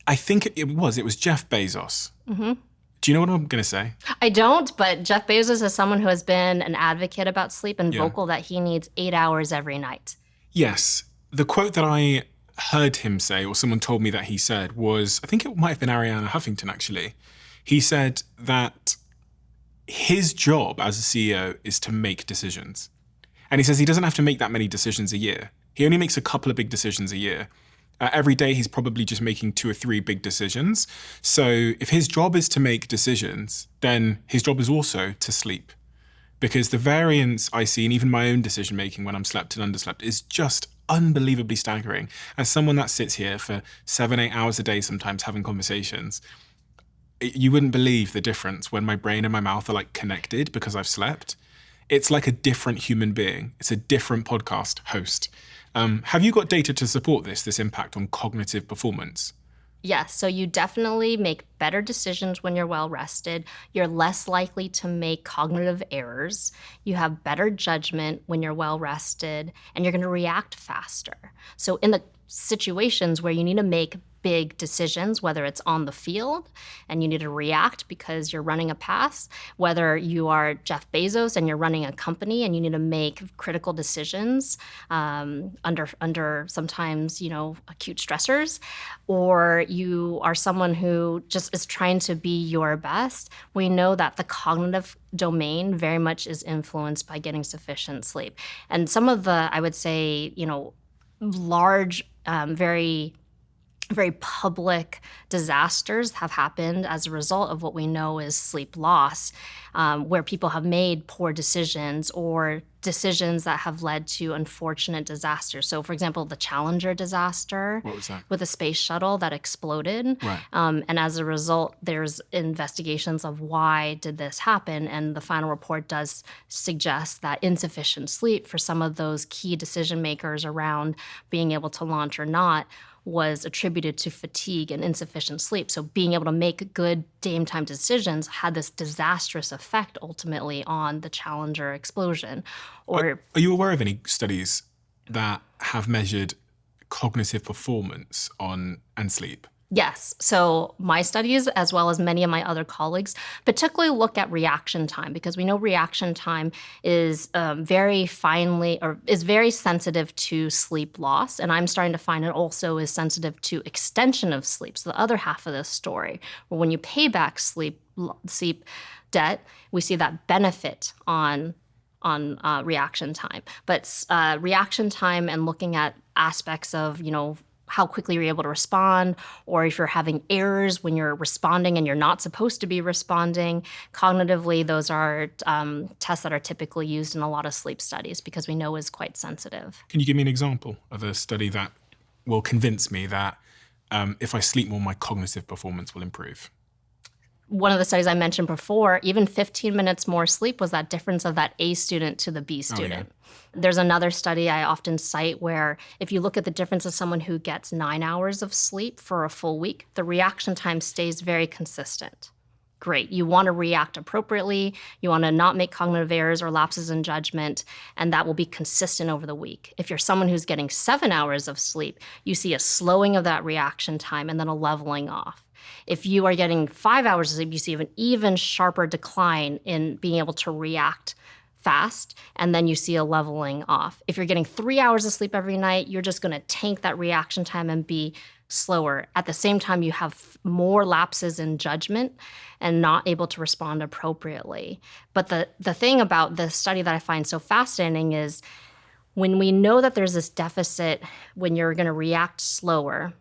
Jeff Bezos. Mm-hmm. Do you know what I'm going to say? I don't, but Jeff Bezos is someone who has been an advocate about sleep and vocal that he needs 8 hours every night. Yes. The quote that I heard him say, or someone told me that he said, was, I think it might have been Ariana Huffington actually. He said that his job as a CEO is to make decisions. And he says he doesn't have to make that many decisions a year. He only makes a couple of big decisions a year. Every day he's probably just making 2 or 3 big decisions. So if his job is to make decisions, then his job is also to sleep. Because the variance I see in even my own decision making when I'm slept and underslept is just unbelievably staggering. As someone that sits here for 7-8 hours a day sometimes having conversations, you wouldn't believe the difference when my brain and my mouth are like connected because I've slept. It's like a different human being. It's a different podcast host. Have you got data to support this impact on cognitive performance? Yes, so you definitely make better decisions when you're well rested. You're less likely to make cognitive errors. You have better judgment when you're well rested, and you're going to react faster. So in the situations where you need to make big decisions, whether it's on the field and you need to react because you're running a pass, whether you are Jeff Bezos and you're running a company and you need to make critical decisions under sometimes, acute stressors, or you are someone who just is trying to be your best, we know that the cognitive domain very much is influenced by getting sufficient sleep. And some of the, I would say, large, very public disasters have happened as a result of what we know is sleep loss, where people have made poor decisions or decisions that have led to unfortunate disasters. So, for example, the Challenger disaster. What was that? With a space shuttle that exploded. Right. And as a result, there's investigations of why did this happen. And the final report does suggest that insufficient sleep for some of those key decision makers around being able to launch or not was attributed to fatigue and insufficient sleep. So being able to make good game time decisions had this disastrous effect ultimately on the Challenger explosion. Are you aware of any studies that have measured cognitive performance and sleep? Yes. So my studies, as well as many of my other colleagues, particularly look at reaction time because we know reaction time is very sensitive to sleep loss. And I'm starting to find it also is sensitive to extension of sleep. So the other half of this story, where when you pay back sleep debt, we see that benefit on reaction time. But reaction time and looking at aspects of, how quickly you're able to respond, or if you're having errors when you're responding and you're not supposed to be responding. Cognitively, those are tests that are typically used in a lot of sleep studies because we know is quite sensitive. Can you give me an example of a study that will convince me that if I sleep more, my cognitive performance will improve? One of the studies I mentioned before, even 15 minutes more sleep was that difference of that A student to the B student. There's another study I often cite where if you look at the difference of someone who gets 9 hours of sleep for a full week, the reaction time stays very consistent. Great. You want to react appropriately. You want to not make cognitive errors or lapses in judgment, and that will be consistent over the week. If you're someone who's getting 7 hours of sleep, you see a slowing of that reaction time and then a leveling off. If you are getting 5 hours of sleep, you see an even sharper decline in being able to react fast, and then you see a leveling off. If you're getting 3 hours of sleep every night, you're just going to tank that reaction time and be slower. At the same time, you have more lapses in judgment and not able to respond appropriately. But the thing about this study that I find so fascinating is when we know that there's this deficit when you're going to react slower,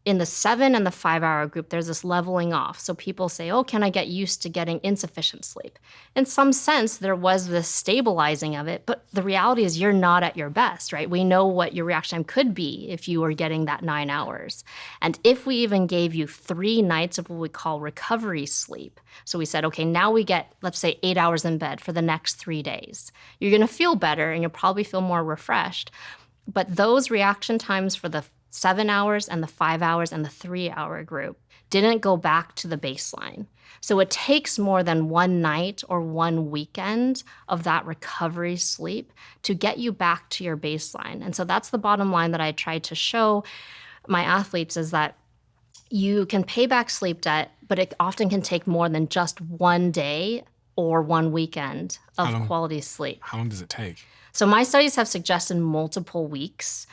in the 7 and the 5 hour group, there's this leveling off. So people say, oh, can I get used to getting insufficient sleep? In some sense, there was this stabilizing of it, but the reality is you're not at your best, right? We know what your reaction time could be if you were getting that 9 hours. And if we even gave you 3 nights of what we call recovery sleep, so we said, okay, now we get, let's say, 8 hours in bed for the next 3 days. You're going to feel better and you'll probably feel more refreshed. But those reaction times for the 7 hours and the 5 hours and the 3 hour group didn't go back to the baseline. So it takes more than one night or one weekend of that recovery sleep to get you back to your baseline. And so that's the bottom line that I try to show my athletes is that you can pay back sleep debt, but it often can take more than just one day or one weekend of quality sleep. How long does it take? So my studies have suggested multiple weeks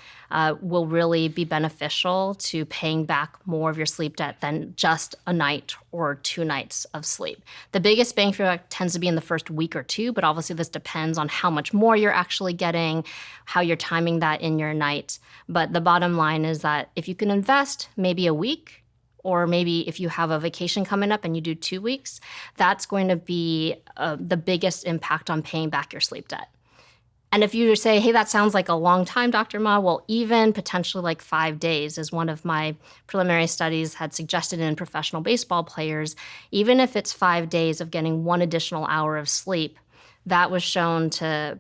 will really be beneficial to paying back more of your sleep debt than just a night or 2 nights of sleep. The biggest bang for your buck tends to be in the first week or two, but obviously this depends on how much more you're actually getting, how you're timing that in your night. But the bottom line is that if you can invest maybe a week, or maybe if you have a vacation coming up and you do 2 weeks, that's going to be the biggest impact on paying back your sleep debt. And if you say, hey, that sounds like a long time, Dr. Mah, well, even potentially like 5 days, as one of my preliminary studies had suggested in professional baseball players, even if it's 5 days of getting 1 additional hour of sleep, that was shown to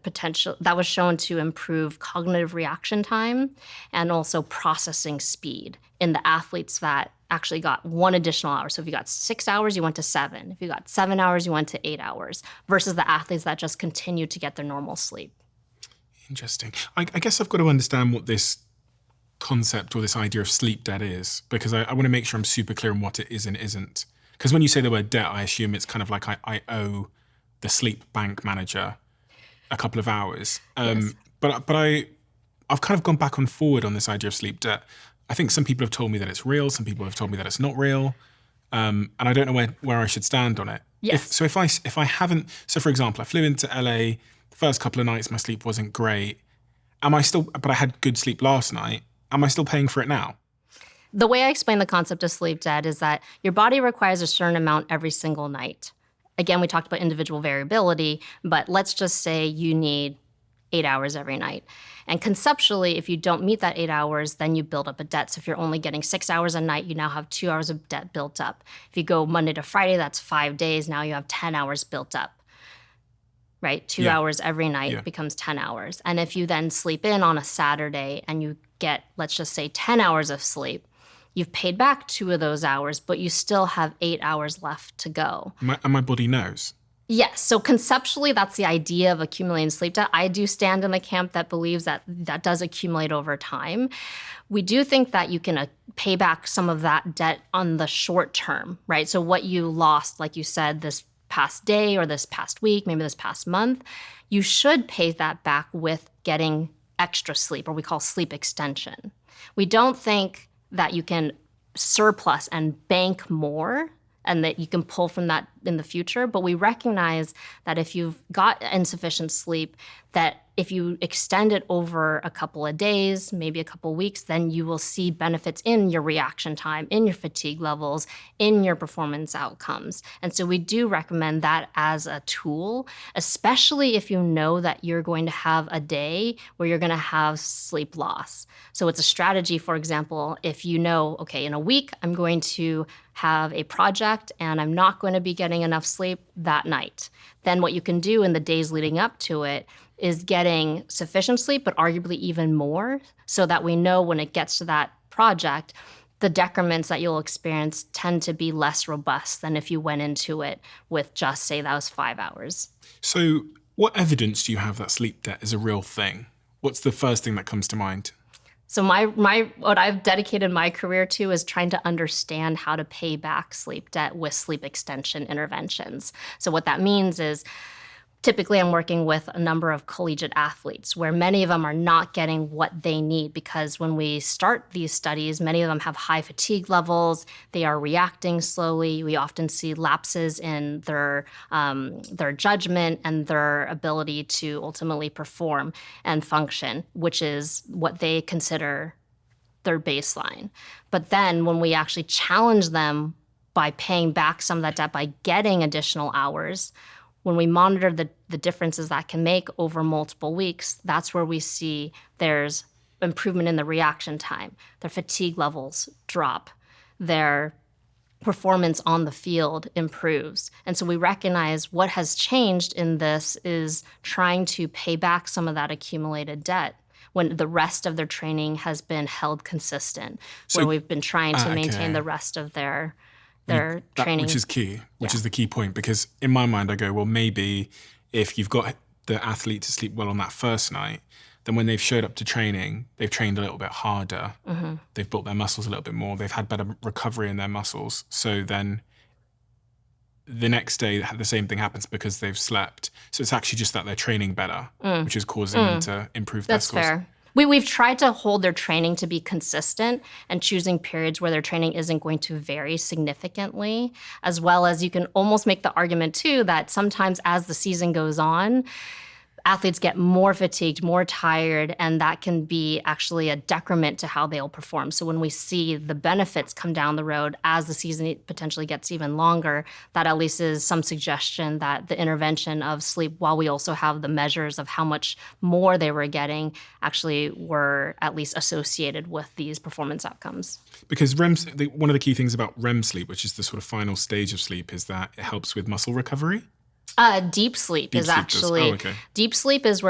improve cognitive reaction time and also processing speed in the athletes that actually got 1 additional hour. So if you got 6 hours, you went to 7. If you got 7 hours, you went to 8 hours, versus the athletes that just continued to get their normal sleep. Interesting. I guess I've got to understand what this concept or this idea of sleep debt is, because I want to make sure I'm super clear on what it is and isn't. Because when you say the word debt, I assume it's kind of like I owe the sleep bank manager a couple of hours. Yes. But I've kind of gone back and forward on this idea of sleep debt. I think some people have told me that it's real. Some people have told me that it's not real. And I don't know where I should stand on it. Yes. If I haven't, so for example, I flew into LA, the first couple of nights my sleep wasn't great. But I had good sleep last night. Am I still paying for it now? The way I explain the concept of sleep debt is that your body requires a certain amount every single night. Again, we talked about individual variability, but let's just say you need 8 hours every night. And conceptually, if you don't meet that 8 hours, then you build up a debt. So if you're only getting 6 hours a night, you now have 2 hours of debt built up. If you go Monday to Friday, that's 5 days. Now you have 10 hours built up, right? 2 hours every night becomes 10 hours. And if you then sleep in on a Saturday and you get, let's just say, 10 hours of sleep, you've paid back 2 of those hours, but you still have 8 hours left to go. And my body knows. Yes. So conceptually, that's the idea of accumulating sleep debt. I do stand in the camp that believes that that does accumulate over time. We do think that you can pay back some of that debt on the short term, right? So what you lost, like you said, this past day or this past week, maybe this past month, you should pay that back with getting extra sleep, or we call sleep extension. We don't think that you can surplus and bank more and that you can pull from that in the future. But we recognize that if you've got insufficient sleep, that if you extend it over a couple of days, maybe a couple of weeks, then you will see benefits in your reaction time, in your fatigue levels, in your performance outcomes. And so we do recommend that as a tool, especially if you know that you're going to have a day where you're going to have sleep loss. So it's a strategy, for example, if you know, okay, in a week, I'm going to have a project and I'm not going to be getting enough sleep that night. Then what you can do in the days leading up to it is getting sufficient sleep, but arguably even more, so that we know when it gets to that project, the decrements that you'll experience tend to be less robust than if you went into it with just, say, that was 5 hours. So what evidence do you have that sleep debt is a real thing? What's the first thing that comes to mind? So what I've dedicated my career to is trying to understand how to pay back sleep debt with sleep extension interventions. So what that means is typically I'm working with a number of collegiate athletes where many of them are not getting what they need, because when we start these studies, many of them have high fatigue levels. They are reacting slowly. We often see lapses in their judgment and their ability to ultimately perform and function, which is what they consider their baseline. But then when we actually challenge them by paying back some of that debt by getting additional hours, when we monitor the differences that can make over multiple weeks, that's where we see there's improvement in the reaction time. Their fatigue levels drop. Their performance on the field improves. And so we recognize what has changed in this is trying to pay back some of that accumulated debt when the rest of their training has been held consistent, where we've been trying to maintain the rest of their training. Which is key, which is the key point, because in my mind I go, well, maybe if you've got the athlete to sleep well on that first night, then when they've showed up to training, they've trained a little bit harder, they've built their muscles a little bit more, they've had better recovery in their muscles. So then the next day the same thing happens because they've slept. So it's actually just that they're training better, which is causing them to improve their scores. That's fair. We've tried to hold their training to be consistent and choosing periods where their training isn't going to vary significantly, as well as you can almost make the argument too that sometimes as the season goes on, athletes get more fatigued, more tired, and that can be actually a decrement to how they'll perform. So when we see the benefits come down the road as the season potentially gets even longer, that at least is some suggestion that the intervention of sleep, while we also have the measures of how much more they were getting, actually were at least associated with these performance outcomes. Because one of the key things about REM sleep, which is the sort of final stage of sleep, is that it helps with muscle recovery. Deep sleep is actually deep sleep is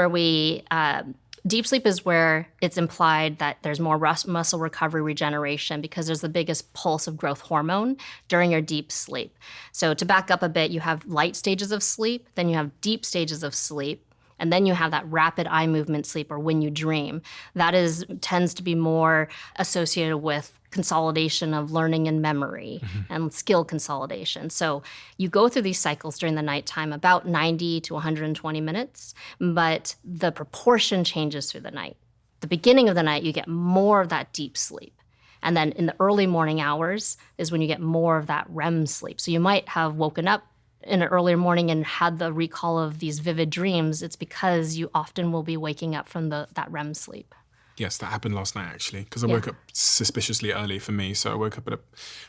where it's implied that there's more muscle recovery regeneration because there's the biggest pulse of growth hormone during your deep sleep. So to back up a bit, you have light stages of sleep, then you have deep stages of sleep, and then you have that rapid eye movement sleep, or when you dream. That tends to be more associated with consolidation of learning and memory and skill consolidation. So you go through these cycles during the nighttime, about 90 to 120 minutes, but the proportion changes through the night. The beginning of the night, you get more of that deep sleep. And then in the early morning hours is when you get more of that REM sleep. So you might have woken up in an earlier morning and had the recall of these vivid dreams. It's because you often will be waking up from that REM sleep. Yes, that happened last night, actually, because I woke up suspiciously early for me. So I woke up at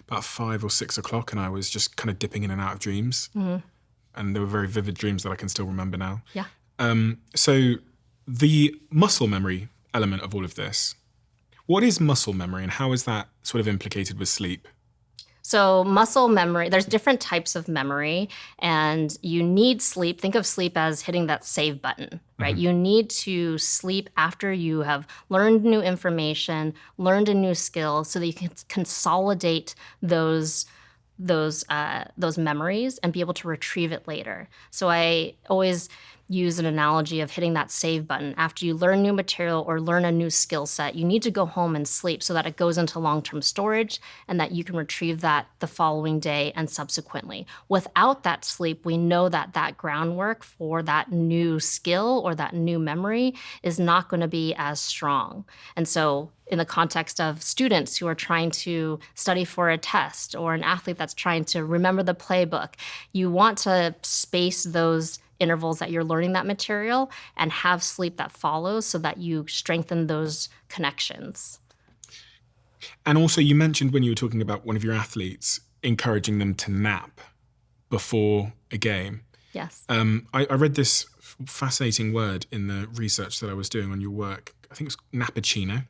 about 5 or 6 o'clock, and I was just kind of dipping in and out of dreams. And they were very vivid dreams that I can still remember now. Yeah. So the muscle memory element of all of this, what is muscle memory, and how is that sort of implicated with sleep? So muscle memory, there's different types of memory, and you need sleep. Think of sleep as hitting that save button, right? You need to sleep after you have learned new information, learned a new skill, so that you can consolidate those those memories and be able to retrieve it later. So I always use an analogy of hitting that save button. After you learn new material or learn a new skill set, you need to go home and sleep so that it goes into long-term storage and that you can retrieve that the following day and subsequently. Without that sleep, we know that that groundwork for that new skill or that new memory is not going to be as strong. And so in the context of students who are trying to study for a test or an athlete that's trying to remember the playbook, you want to space those intervals that you're learning that material and have sleep that follows so that you strengthen those connections. And also, you mentioned when you were talking about one of your athletes, encouraging them to nap before a game. Yes. I read this fascinating word in the research that I was doing on your work. I think it was nappucino.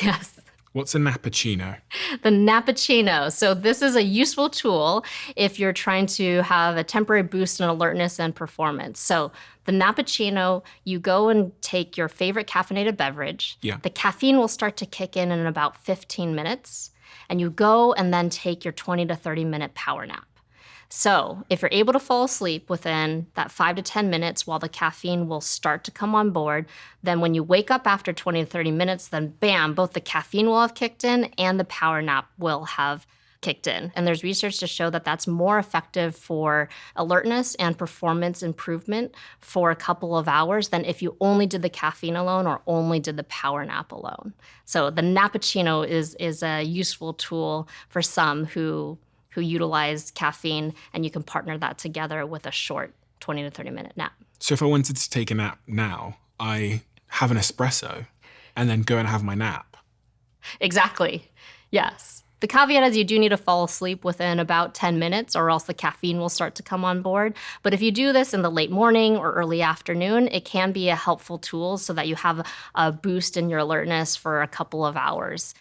Yes. What's a nappucino? The nappucino. So this is a useful tool if you're trying to have a temporary boost in alertness and performance. So the nappucino, you go and take your favorite caffeinated beverage. Yeah. The caffeine will start to kick in about 15 minutes. And you go and then take your 20 to 30 minute power nap. So if you're able to fall asleep within that 5 to 10 minutes while the caffeine will start to come on board, then when you wake up after 20 to 30 minutes, then bam, both the caffeine will have kicked in and the power nap will have kicked in. And there's research to show that that's more effective for alertness and performance improvement for a couple of hours than if you only did the caffeine alone or only did the power nap alone. So the nappucino is a useful tool for some who utilize caffeine, and you can partner that together with a short 20 to 30 minute nap. So if I wanted to take a nap now, I have an espresso and then go and have my nap. Exactly. Yes. The caveat is you do need to fall asleep within about 10 minutes or else the caffeine will start to come on board. But if you do this in the late morning or early afternoon, it can be a helpful tool so that you have a boost in your alertness for a couple of hours.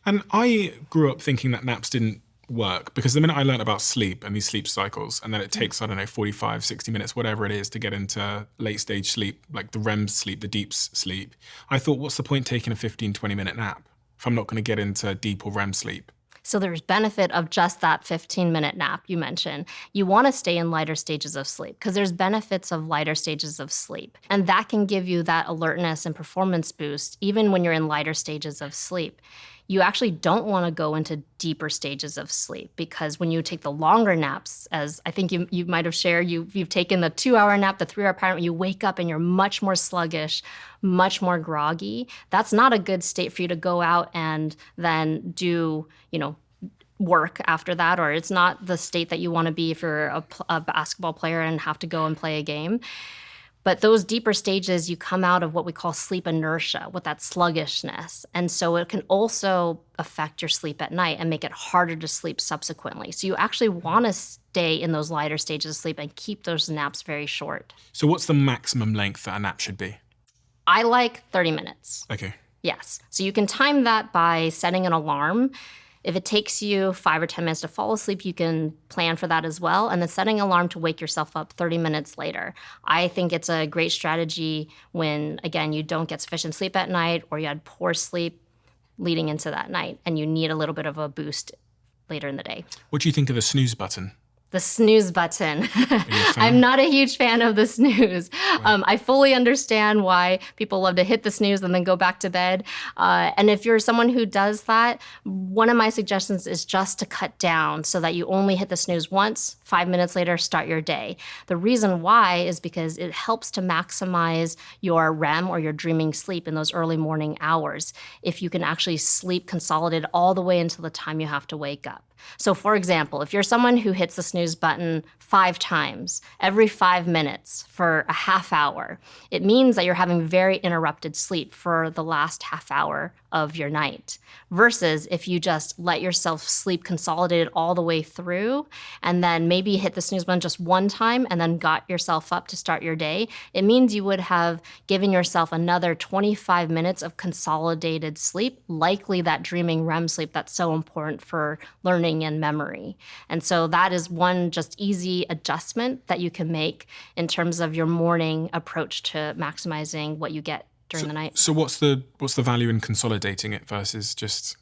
And I grew up thinking that naps didn't work because the minute I learned about sleep and these sleep cycles, and then it takes, 45, 60 minutes, whatever it is, to get into late stage sleep, like the REM sleep, the deep sleep, I thought, what's the point taking a 15, 20 minute nap if I'm not going to get into deep or REM sleep? So there's benefit of just that 15-minute nap you mentioned. You want to stay in lighter stages of sleep because there's benefits of lighter stages of sleep. And that can give you that alertness and performance boost even when you're in lighter stages of sleep. You actually don't want to go into deeper stages of sleep because when you take the longer naps, as I think you might have shared, you've taken the 2-hour nap, the 3-hour power nap, you wake up and you're much more sluggish, much more groggy. That's not a good state for you to go out and then do, work after that, or it's not the state that you want to be if you're a basketball player and have to go and play a game. But those deeper stages, you come out of what we call sleep inertia with that sluggishness. And so it can also affect your sleep at night and make it harder to sleep subsequently. So you actually want to stay in those lighter stages of sleep and keep those naps very short. So what's the maximum length that a nap should be? I like 30 minutes. Okay. Yes. So you can time that by setting an alarm. If it takes you 5 or 10 minutes to fall asleep, you can plan for that as well. And then setting an alarm to wake yourself up 30 minutes later. I think it's a great strategy when, again, you don't get sufficient sleep at night or you had poor sleep leading into that night and you need a little bit of a boost later in the day. What do you think of the snooze button? The snooze button. I'm not a huge fan of the snooze. Right. I fully understand why people love to hit the snooze and then go back to bed. And if you're someone who does that, one of my suggestions is just to cut down so that you only hit the snooze once, 5 minutes later, start your day. The reason why is because it helps to maximize your REM or your dreaming sleep in those early morning hours if you can actually sleep consolidated all the way until the time you have to wake up. So for example, if you're someone who hits the snooze button 5 times every 5 minutes for a half hour, it means that you're having very interrupted sleep for the last half hour of your night. Versus if you just let yourself sleep consolidated all the way through and then maybe hit the snooze button just one time and then got yourself up to start your day, it means you would have given yourself another 25 minutes of consolidated sleep, likely that dreaming REM sleep that's so important for learning and memory. And so that is one just easy adjustment that you can make in terms of your morning approach to maximizing what you get during the night. So what's the value in consolidating it versus just...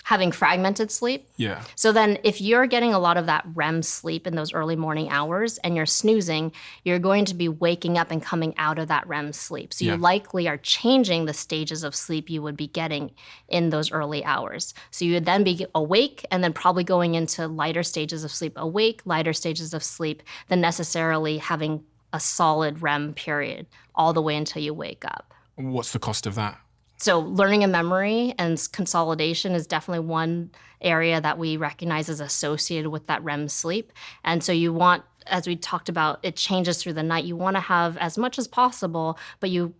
Having fragmented sleep. Yeah. So then if you're getting a lot of that REM sleep in those early morning hours and you're snoozing, you're going to be waking up and coming out of that REM sleep. So you likely are changing the stages of sleep you would be getting in those early hours. So you would then be awake and then probably going into lighter stages of sleep, awake, lighter stages of sleep, than necessarily having a solid REM period all the way until you wake up. What's the cost of that? So learning and memory and consolidation is definitely one area that we recognize as associated with that REM sleep. And so you want, as we talked about, it changes through the night. You want to have as much as possible, but you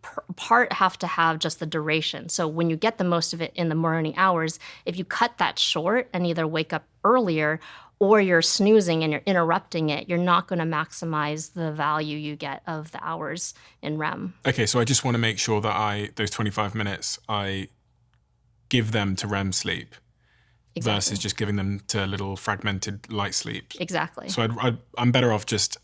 have to have just the duration. So when you get the most of it in the morning hours, if you cut that short and either wake up earlier or you're snoozing and you're interrupting it, you're not going to maximize the value you get of the hours in REM. Okay, so I just want to make sure that those 25 minutes, I give them to REM sleep versus just giving them to little fragmented light sleep. Exactly. So I'm better off just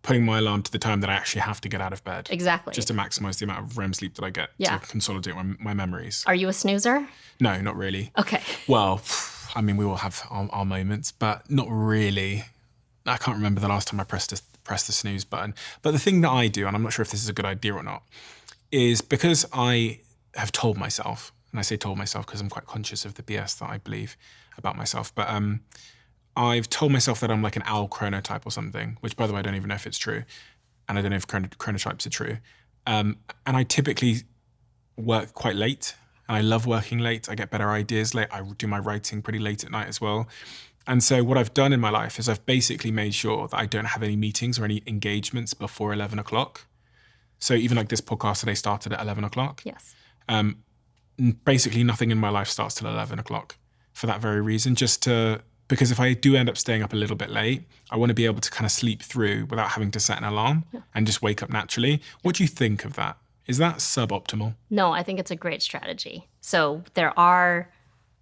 putting my alarm to the time that I actually have to get out of bed. Exactly. Just to maximize the amount of REM sleep that I get to consolidate my memories. Are you a snoozer? No, not really. Okay. Well, I mean, we all have our moments, but not really. I can't remember the last time I pressed the snooze button. But the thing that I do, and I'm not sure if this is a good idea or not, is because I have told myself, and I say told myself because I'm quite conscious of the BS that I believe about myself, but I've told myself that I'm like an owl chronotype or something, which, by the way, I don't even know if it's true. And I don't know if chronotypes are true. And I typically work quite late. And I love working late. I get better ideas late. I do my writing pretty late at night as well. And so what I've done in my life is I've basically made sure that I don't have any meetings or any engagements before 11 o'clock. So even like this podcast today started at 11 o'clock. Yes. Basically nothing in my life starts till 11 o'clock for that very reason, because if I do end up staying up a little bit late, I want to be able to kind of sleep through without having to set an alarm and just wake up naturally. What do you think of that? Is that suboptimal? No, I think it's a great strategy. So there are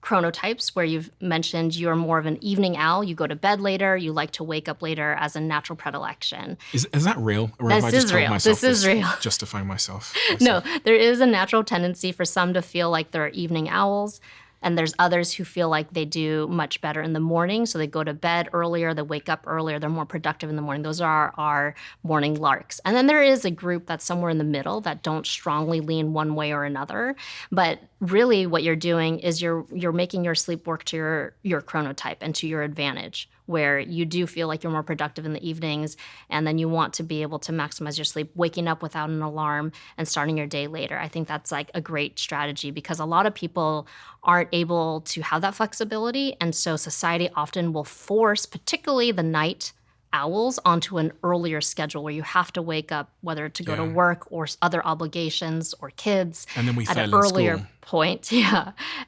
chronotypes where you've mentioned you're more of an evening owl. You go to bed later. You like to wake up later as a natural predilection. Is that real? Or This have I just is told real. myself This is real. Justifying myself? No, there is a natural tendency for some to feel like they're evening owls. And there's others who feel like they do much better in the morning. So they go to bed earlier, they wake up earlier, they're more productive in the morning. Those are our morning larks. And then there is a group that's somewhere in the middle that don't strongly lean one way or another. But really what you're doing is you're making your sleep work to your chronotype and to your advantage, where you do feel like you're more productive in the evenings, and then you want to be able to maximize your sleep, waking up without an alarm and starting your day later. I think that's like a great strategy because a lot of people aren't able to have that flexibility, and so society often will force, particularly the night owls, onto an earlier schedule where you have to wake up, whether to go to work or other obligations or kids, and then we at fail an in earlier school. point.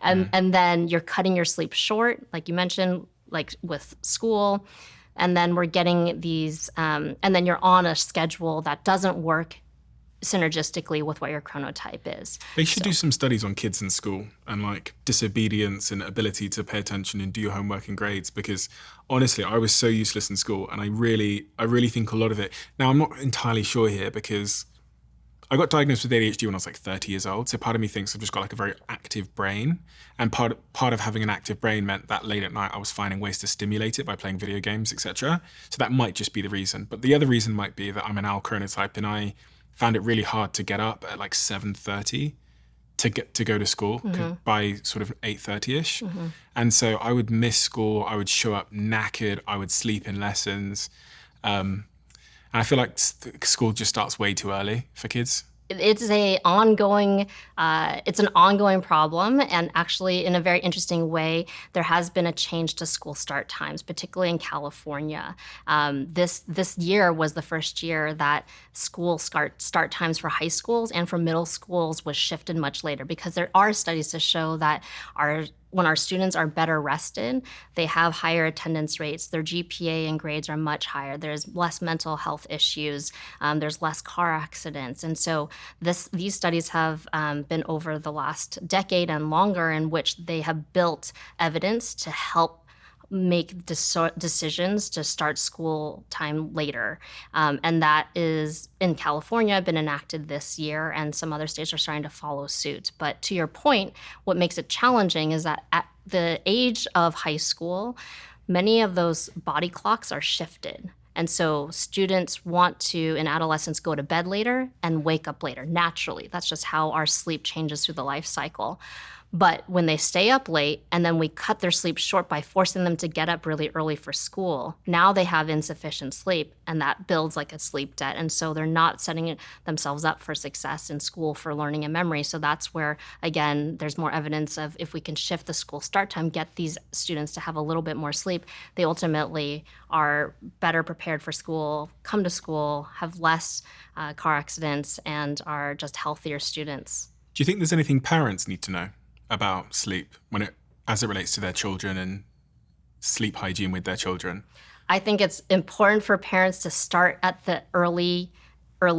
And then you're cutting your sleep short, like you mentioned, like with school, and then we're getting these, and then you're on a schedule that doesn't work synergistically with what your chronotype is. They should do some studies on kids in school and like disobedience and ability to pay attention and do your homework and grades, because honestly, I was so useless in school, and I really think a lot of it. Now, I'm not entirely sure here because I got diagnosed with ADHD when I was like 30 years old. So part of me thinks I've just got like a very active brain. And part of having an active brain meant that late at night I was finding ways to stimulate it by playing video games, etc. So that might just be the reason. But the other reason might be that I'm an owl chronotype, and I found it really hard to get up at like 7:30 to go to school by sort of 8:30ish. And so I would miss school. I would show up knackered. I would sleep in lessons. And I feel like school just starts way too early for kids. It's an ongoing problem, and actually, in a very interesting way, there has been a change to school start times, particularly in California. This year was the first year that school start times for high schools and for middle schools was shifted much later, because there are studies to show that when our students are better rested, they have higher attendance rates. Their GPA and grades are much higher. There's less mental health issues. There's less car accidents. And so these studies have been over the last decade and longer, in which they have built evidence to help make decisions to start school time later. And that is, in California, been enacted this year, and some other states are starting to follow suit. But to your point, what makes it challenging is that the age of high school, many of those body clocks are shifted. And so students want to, in adolescence, go to bed later and wake up later naturally. That's just how our sleep changes through the life cycle. But when they stay up late and then we cut their sleep short by forcing them to get up really early for school, now they have insufficient sleep, and that builds like a sleep debt. And so they're not setting themselves up for success in school for learning and memory. So that's where, again, there's more evidence of if we can shift the school start time, get these students to have a little bit more sleep, they ultimately are better prepared for school, come to school, have less car accidents, and are just healthier students. Do you think there's anything parents need to know about sleep as it relates to their children and sleep hygiene with their children? I think it's important for parents to start at the early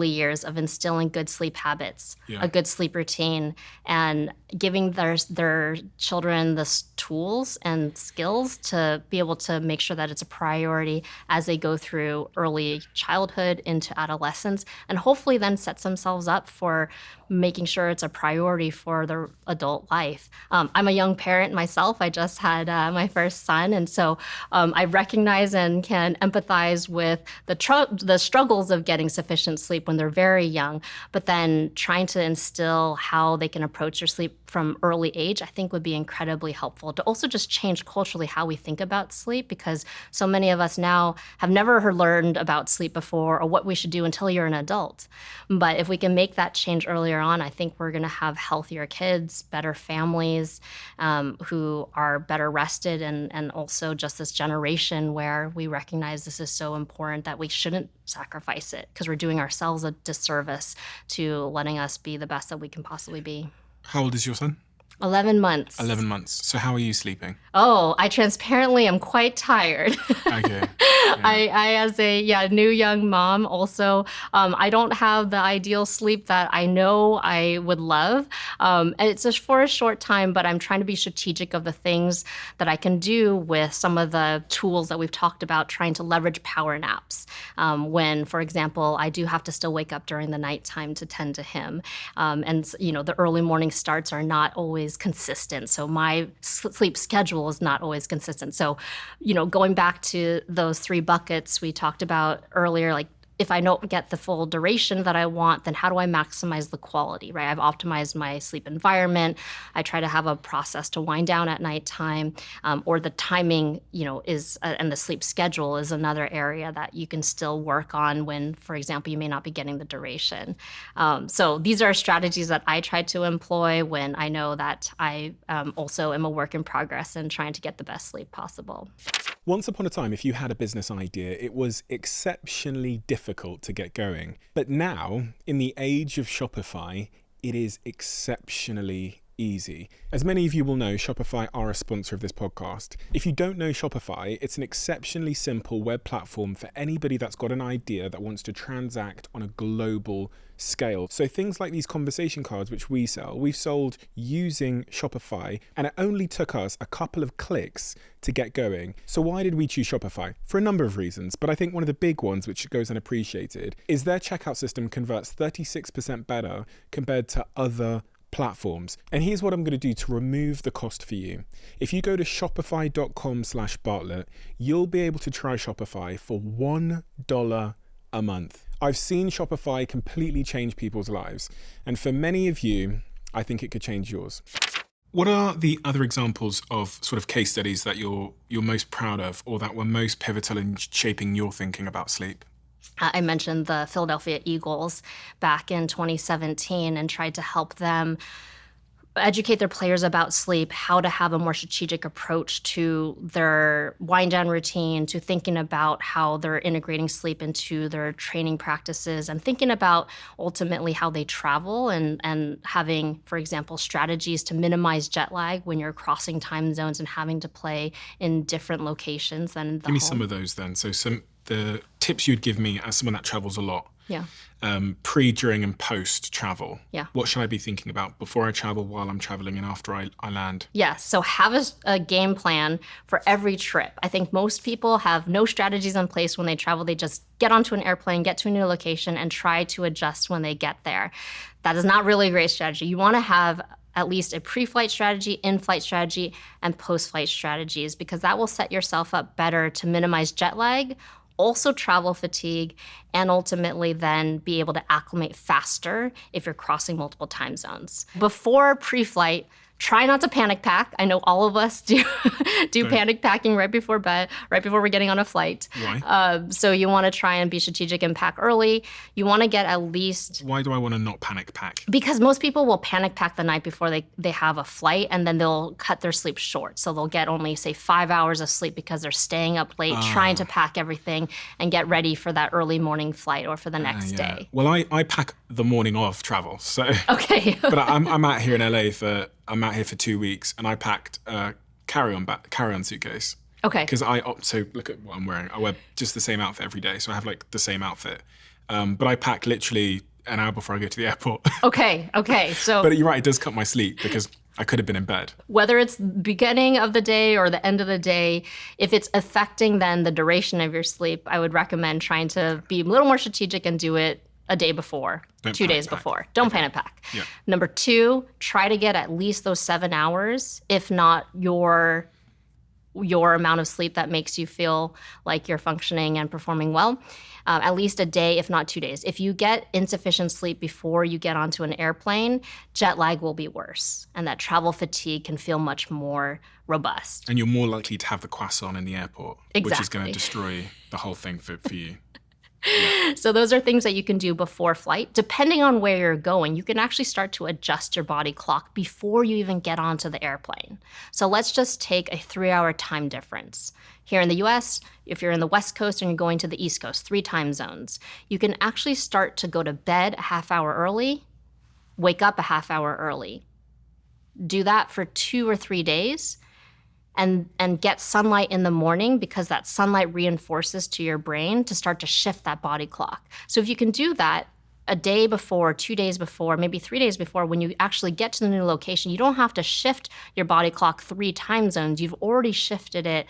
years of instilling good sleep habits, a good sleep routine, and giving their children the tools and skills to be able to make sure that it's a priority as they go through early childhood into adolescence, and hopefully then sets themselves up for making sure it's a priority for their adult life. I'm a young parent myself. I just had my first son, and so I recognize and can empathize with the struggles of getting sufficient sleep when they're very young, but then trying to instill how they can approach their sleep from early age, I think would be incredibly helpful to also just change culturally how we think about sleep, because so many of us now have never learned about sleep before or what we should do until you're an adult. But if we can make that change earlier on, I think we're going to have healthier kids, better families who are better rested, and also just this generation where we recognize this is so important that we shouldn't sacrifice it, because we're doing ourselves a disservice to letting us be the best that we can possibly be. How old is your son? 11 months. 11 months. So how are you sleeping? Oh, I transparently am quite tired. Okay. Yeah. I as a new young mom also, I don't have the ideal sleep that I know I would love. And it's just for a short time, but I'm trying to be strategic of the things that I can do with some of the tools that we've talked about, trying to leverage power naps. When, for example, I do have to still wake up during the nighttime to tend to him. And the early morning starts are not always consistent. So my sleep schedule is not always consistent. So, going back to those 3 buckets we talked about earlier, like if I don't get the full duration that I want, then how do I maximize the quality, right? I've optimized my sleep environment. I try to have a process to wind down at nighttime, or the timing, is, and the sleep schedule is another area that you can still work on when, for example, you may not be getting the duration. So these are strategies that I try to employ when I know that I also am a work in progress and trying to get the best sleep possible. Once upon a time, if you had a business idea, it was exceptionally difficult to get going. But now, in the age of Shopify, it is exceptionally easy. As many of you will know, Shopify are a sponsor of this podcast. If you don't know Shopify, it's an exceptionally simple web platform for anybody that's got an idea that wants to transact on a global scale. So things like these conversation cards, which we sell, we've sold using Shopify, and it only took us a couple of clicks to get going. So why did we choose Shopify? For a number of reasons, but I think one of the big ones, which goes unappreciated, is their checkout system converts 36% better compared to other platforms. And here's what I'm going to do to remove the cost for you. If you go to shopify.com/Bartlett, you'll be able to try Shopify for $1 a month. I've seen Shopify completely change people's lives. And for many of you, I think it could change yours. What are the other examples of sort of case studies that you're most proud of, or that were most pivotal in shaping your thinking about sleep? I mentioned the Philadelphia Eagles back in 2017 and tried to help them educate their players about sleep, how to have a more strategic approach to their wind down routine, to thinking about how they're integrating sleep into their training practices, and thinking about ultimately how they travel and having, for example, strategies to minimize jet lag when you're crossing time zones and having to play in different locations than the Give me home. some of those then. So the tips you'd give me as someone that travels a lot Yeah. Pre, during, and post travel. Yeah. What should I be thinking about before I travel, while I'm traveling, and after I land? Yes. So have a game plan for every trip. I think most people have no strategies in place when they travel. They just get onto an airplane, get to a new location, and try to adjust when they get there. That is not really a great strategy. You want to have at least a pre-flight strategy, in-flight strategy, and post-flight strategies, because that will set yourself up better to minimize jet lag, also travel fatigue, and ultimately then be able to acclimate faster if you're crossing multiple time zones. Before pre-flight, try not to panic pack. I know all of us do panic packing right before bed, right before we're getting on a flight. Why? So you want to try and be strategic and pack early. You want to get at least... Why do I want to not panic pack? Because most people will panic pack the night before they have a flight, and then they'll cut their sleep short. So they'll get only, say, 5 hours of sleep because they're staying up late, trying to pack everything and get ready for that early morning flight or for the next day. Well, I pack the morning of travel. So Okay. But I'm out here in LA I'm out here for 2 weeks, and I packed a carry-on suitcase. Okay. Because so look at what I'm wearing. I wear just the same outfit every day, so I have like the same outfit. But I pack literally an hour before I go to the airport. Okay. So But you're right, it does cut my sleep because I could have been in bed. whether it's the beginning of the day or the end of the day, if it's affecting then the duration of your sleep, I would recommend trying to be a little more strategic and do it a day before, Don't 2 panic days pack. before. Don't panic pack. Yeah. Number 2, try to get at least those 7 hours, if not your amount of sleep that makes you feel like you're functioning and performing well. At least a day, if not 2 days. If you get insufficient sleep before you get onto an airplane, jet lag will be worse, and that travel fatigue can feel much more robust. And you're more likely to have the croissant in the airport, which is going Exactly. to destroy the whole thing for you. So those are things that you can do before flight. Depending on where you're going, you can actually start to adjust your body clock before you even get onto the airplane. So let's just take a 3-hour time difference. Here in the US, if you're in the West Coast and you're going to the East Coast, 3 time zones, you can actually start to go to bed a half hour early, wake up a half hour early. Do that for 2 or 3 days. And get sunlight in the morning, because that sunlight reinforces to your brain to start to shift that body clock. So if you can do that a day before, 2 days before, maybe 3 days before, when you actually get to the new location, you don't have to shift your body clock 3 time zones. You've already shifted it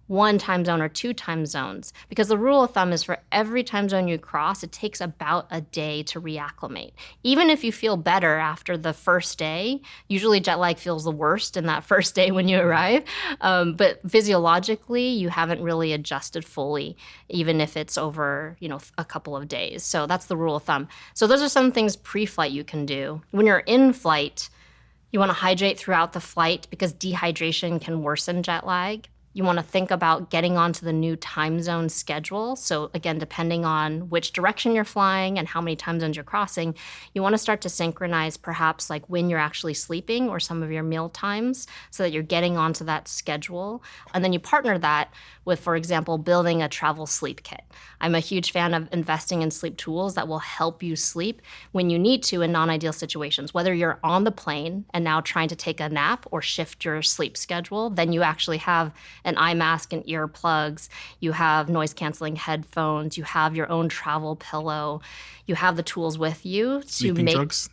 1 time zone or 2 time zones. Because the rule of thumb is for every time zone you cross, it takes about a day to reacclimate. Even if you feel better after the first day, usually jet lag feels the worst in that first day when you arrive. But physiologically, you haven't really adjusted fully, even if it's over, a couple of days. So that's the rule of thumb. So those are some things pre-flight you can do. When you're in flight, you want to hydrate throughout the flight, because dehydration can worsen jet lag. You want to think about getting onto the new time zone schedule. So again, depending on which direction you're flying and how many time zones you're crossing, you want to start to synchronize perhaps like when you're actually sleeping or some of your meal times, so that you're getting onto that schedule. And then you partner that with, for example, building a travel sleep kit. I'm a huge fan of investing in sleep tools that will help you sleep when you need to in non-ideal situations. Whether you're on the plane and now trying to take a nap or shift your sleep schedule, then you actually have an eye mask and earplugs, you have noise-canceling headphones, you have your own travel pillow, you have the tools with you to Sleeping make... drugs?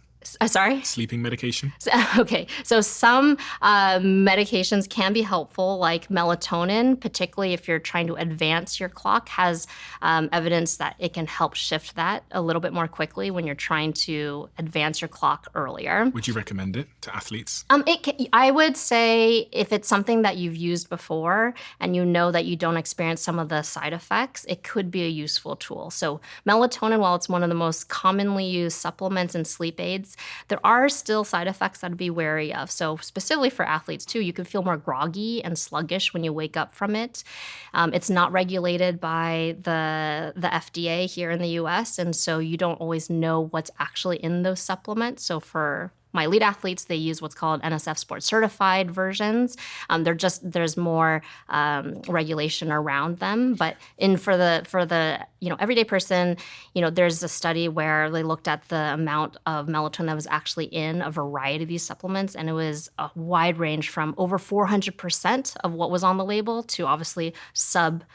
Sorry? Sleeping medication? Okay, so some medications can be helpful, like melatonin, particularly if you're trying to advance your clock, has evidence that it can help shift that a little bit more quickly when you're trying to advance your clock earlier. Would you recommend it to athletes? I would say if it's something that you've used before and you know that you don't experience some of the side effects, it could be a useful tool. So melatonin, while it's one of the most commonly used supplements and sleep aids, there are still side effects that I'd be wary of. So specifically for athletes too, you can feel more groggy and sluggish when you wake up from it. It's not regulated by the FDA here in the US, and so you don't always know what's actually in those supplements. So for my elite athletes, they use what's called NSF Sports Certified versions. There's more regulation around them. But for the everyday person, there's a study where they looked at the amount of melatonin that was actually in a variety of these supplements, and it was a wide range from over 400% of what was on the label to obviously sub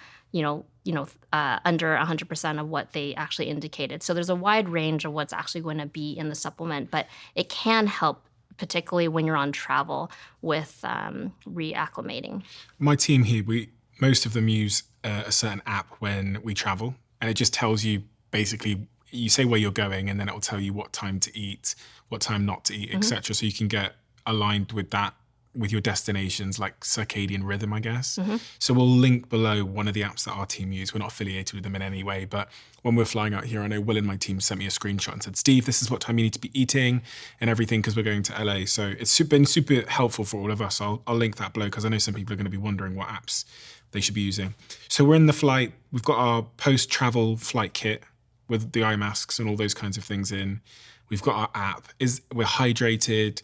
under 100% of what they actually indicated. So there's a wide range of what's actually going to be in the supplement, but it can help, particularly when you're on travel, with reacclimating. My team here, most of them use a certain app when we travel, and it just tells you basically, you say where you're going, and then it will tell you what time to eat, what time not to eat, etc. So you can get aligned with that, with your destinations, like circadian rhythm, I guess. So we'll link below one of the apps that our team use. We're not affiliated with them in any way, but when we're flying out here, I know Will and my team sent me a screenshot and said, Steve, this is what time you need to be eating and everything, because we're going to LA. So it's been super helpful for all of us. I'll link that below, because I know some people are going to be wondering what apps they should be using. So we're in the flight. We've got our post-travel flight kit with the eye masks and all those kinds of things in. We've got our app. We're hydrated,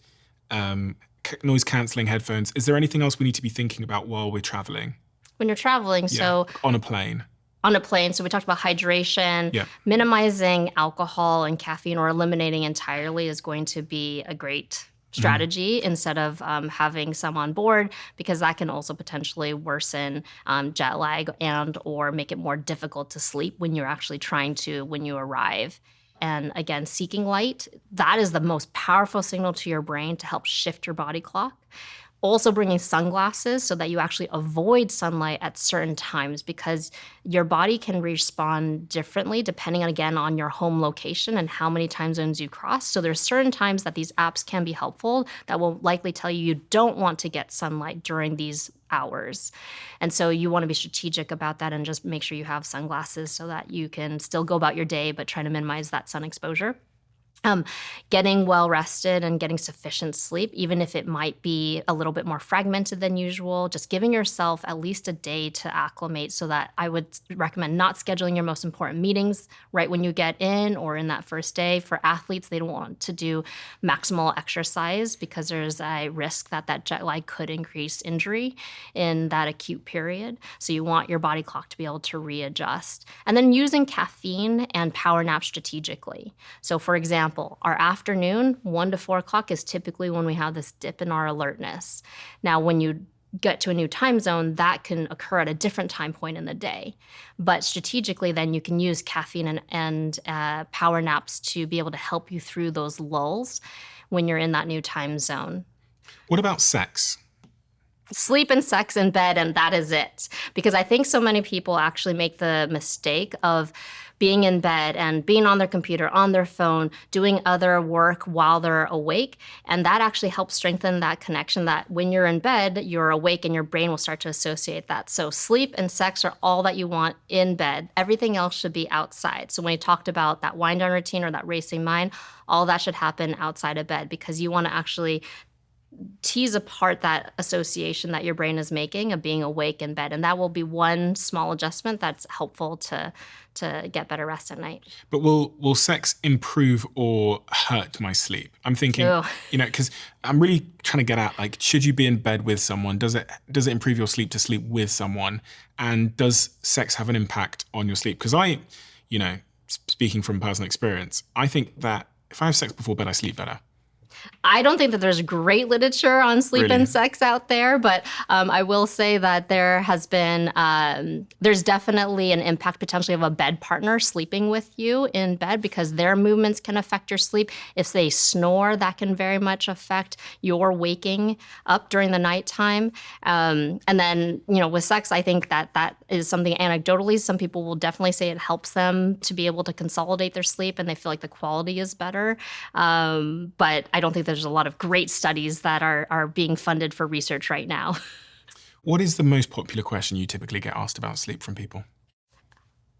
noise cancelling headphones. Is there anything else we need to be thinking about while we're traveling? When you're traveling, so on a plane. On a plane, so we talked about hydration. Minimizing alcohol and caffeine or eliminating entirely is going to be a great strategy instead of having some on board, because that can also potentially worsen jet lag and or make it more difficult to sleep when you arrive. And again, seeking light, that is the most powerful signal to your brain to help shift your body clock. Also bringing sunglasses so that you actually avoid sunlight at certain times, because your body can respond differently depending on, again, on your home location and how many time zones you cross. So there's certain times that these apps can be helpful that will likely tell you don't want to get sunlight during these hours. And so you want to be strategic about that and just make sure you have sunglasses so that you can still go about your day but try to minimize that sun exposure. Getting well rested and getting sufficient sleep, even if it might be a little bit more fragmented than usual, just giving yourself at least a day to acclimate, so that I would recommend not scheduling your most important meetings right when you get in or in that first day. For athletes, they don't want to do maximal exercise because there's a risk that jet lag could increase injury in that acute period. So you want your body clock to be able to readjust. And then using caffeine and power nap strategically. So for example, our afternoon, 1 to 4 o'clock, is typically when we have this dip in our alertness. Now, when you get to a new time zone, that can occur at a different time point in the day. But strategically, then you can use caffeine and power naps to be able to help you through those lulls when you're in that new time zone. What about sex? Sleep and sex in bed, and that is it. Because I think so many people actually make the mistake of being in bed and being on their computer, on their phone, doing other work while they're awake. And that actually helps strengthen that connection that when you're in bed, you're awake and your brain will start to associate that. So sleep and sex are all that you want in bed. Everything else should be outside. So when we talked about that wind down routine or that racing mind, all that should happen outside of bed, because you want to actually tease apart that association that your brain is making of being awake in bed. And that will be one small adjustment that's helpful to get better rest at night. But will sex improve or hurt my sleep? I'm thinking, because I'm really trying to get at, like, should you be in bed with someone? Does it improve your sleep to sleep with someone? And does sex have an impact on your sleep? Because I, speaking from personal experience, I think that if I have sex before bed, I sleep better. I don't think that there's great literature on sleep and sex out there, but I will say that there has been, there's definitely an impact potentially of a bed partner sleeping with you in bed, because their movements can affect your sleep. If they snore, that can very much affect your waking up during the nighttime. And then, with sex, I think that is something anecdotally, some people will definitely say it helps them to be able to consolidate their sleep and they feel like the quality is better. But I don't think there's a lot of great studies that are being funded for research right now. What is the most popular question you typically get asked about sleep from people?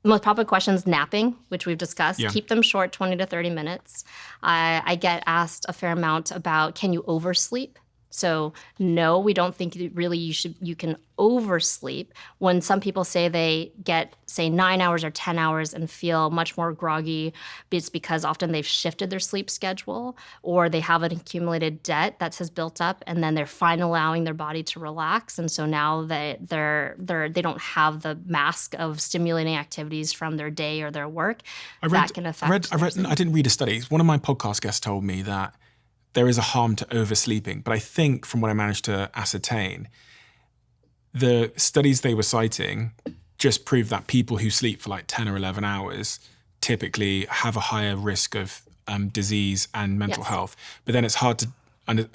The most popular question is napping, which we've discussed. Yeah. Keep them short, 20 to 30 minutes. I get asked a fair amount about, can you oversleep? So no, we don't think really you can oversleep. When some people say they get, say, 9 hours or 10 hours and feel much more groggy, it's because often they've shifted their sleep schedule, or they have an accumulated debt that has built up, and then they're finally allowing their body to relax. And so now they don't have the mask of stimulating activities from their day or their work. That can affect. I didn't read a study. One of my podcast guests told me that there is a harm to oversleeping. But I think from what I managed to ascertain, the studies they were citing just proved that people who sleep for like 10 or 11 hours typically have a higher risk of disease and mental Yes. health. But then it's hard to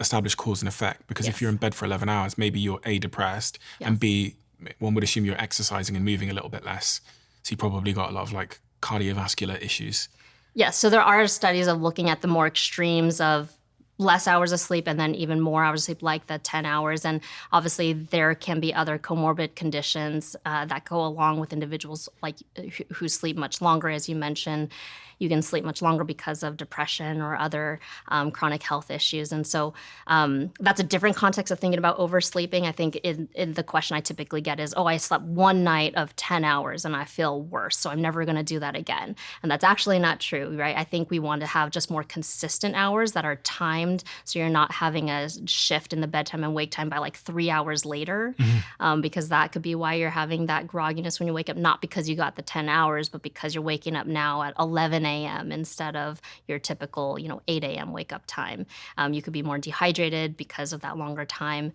establish cause and effect, because if Yes. you're in bed for 11 hours, maybe you're A, depressed, and Yes. B, one would assume you're exercising and moving a little bit less. So you probably got a lot of like cardiovascular issues. Yes, so there are studies of looking at the more extremes of less hours of sleep and then even more hours of sleep, like the 10 hours. And obviously there can be other comorbid conditions that go along with individuals like who sleep much longer. As you mentioned, you can sleep much longer because of depression or other chronic health issues. And so that's a different context of thinking about oversleeping. I think in the question I typically get is, oh, I slept one night of 10 hours and I feel worse, so I'm never going to do that again. And that's actually not true, right? I think we want to have just more consistent hours that are timed, so you're not having a shift in the bedtime and wake time by like 3 hours later, because that could be why you're having that grogginess when you wake up, not because you got the 10 hours, but because you're waking up now at 11 a.m. instead of your typical, 8 a.m. wake up time. You could be more dehydrated because of that longer time.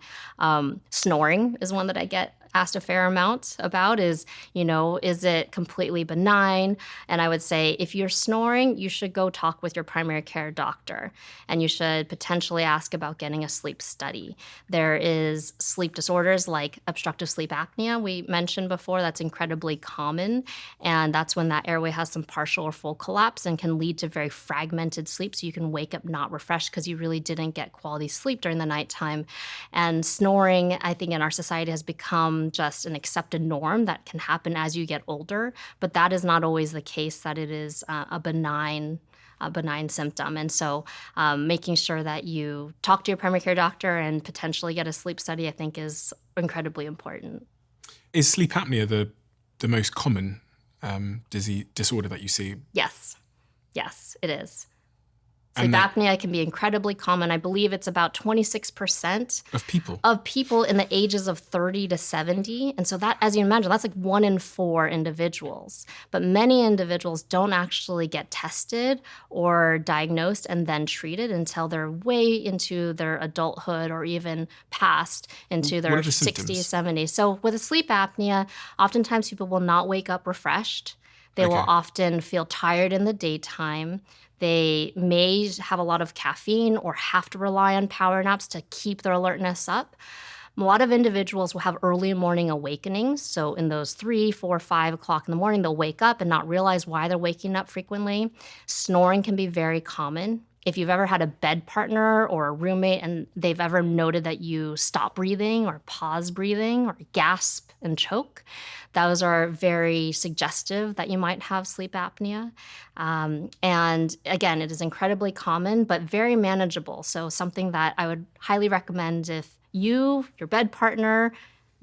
Snoring is one that I get asked a fair amount about is it completely benign? And I would say if you're snoring, you should go talk with your primary care doctor, and you should potentially ask about getting a sleep study. There is sleep disorders like obstructive sleep apnea we mentioned before. That's incredibly common, and that's when that airway has some partial or full collapse and can lead to very fragmented sleep, so you can wake up not refreshed because you really didn't get quality sleep during the nighttime. And snoring, I think, in our society has become just an accepted norm that can happen as you get older, but that is not always the case, that it is a benign symptom. And so making sure that you talk to your primary care doctor and potentially get a sleep study, I think, is incredibly important. Is sleep apnea the most common disorder that you see? Yes, it is. And Sleep apnea can be incredibly common. I believe it's about 26% of people in the ages of 30 to 70. And so that, as you imagine, that's like 1 in 4 individuals. But many individuals don't actually get tested or diagnosed and then treated until they're way into their adulthood or even past into What their are the 60s, symptoms? 70s. So with a sleep apnea, oftentimes people will not wake up refreshed. They will Okay. often feel tired in the daytime. They may have a lot of caffeine or have to rely on power naps to keep their alertness up. A lot of individuals will have early morning awakenings. So in those 3, 4, 5 o'clock in the morning, they'll wake up and not realize why they're waking up frequently. Snoring can be very common. If you've ever had a bed partner or a roommate and they've ever noted that you stop breathing or pause breathing or gasp and choke, those are very suggestive that you might have sleep apnea. And again, it is incredibly common, but very manageable. So something that I would highly recommend if you, your bed partner,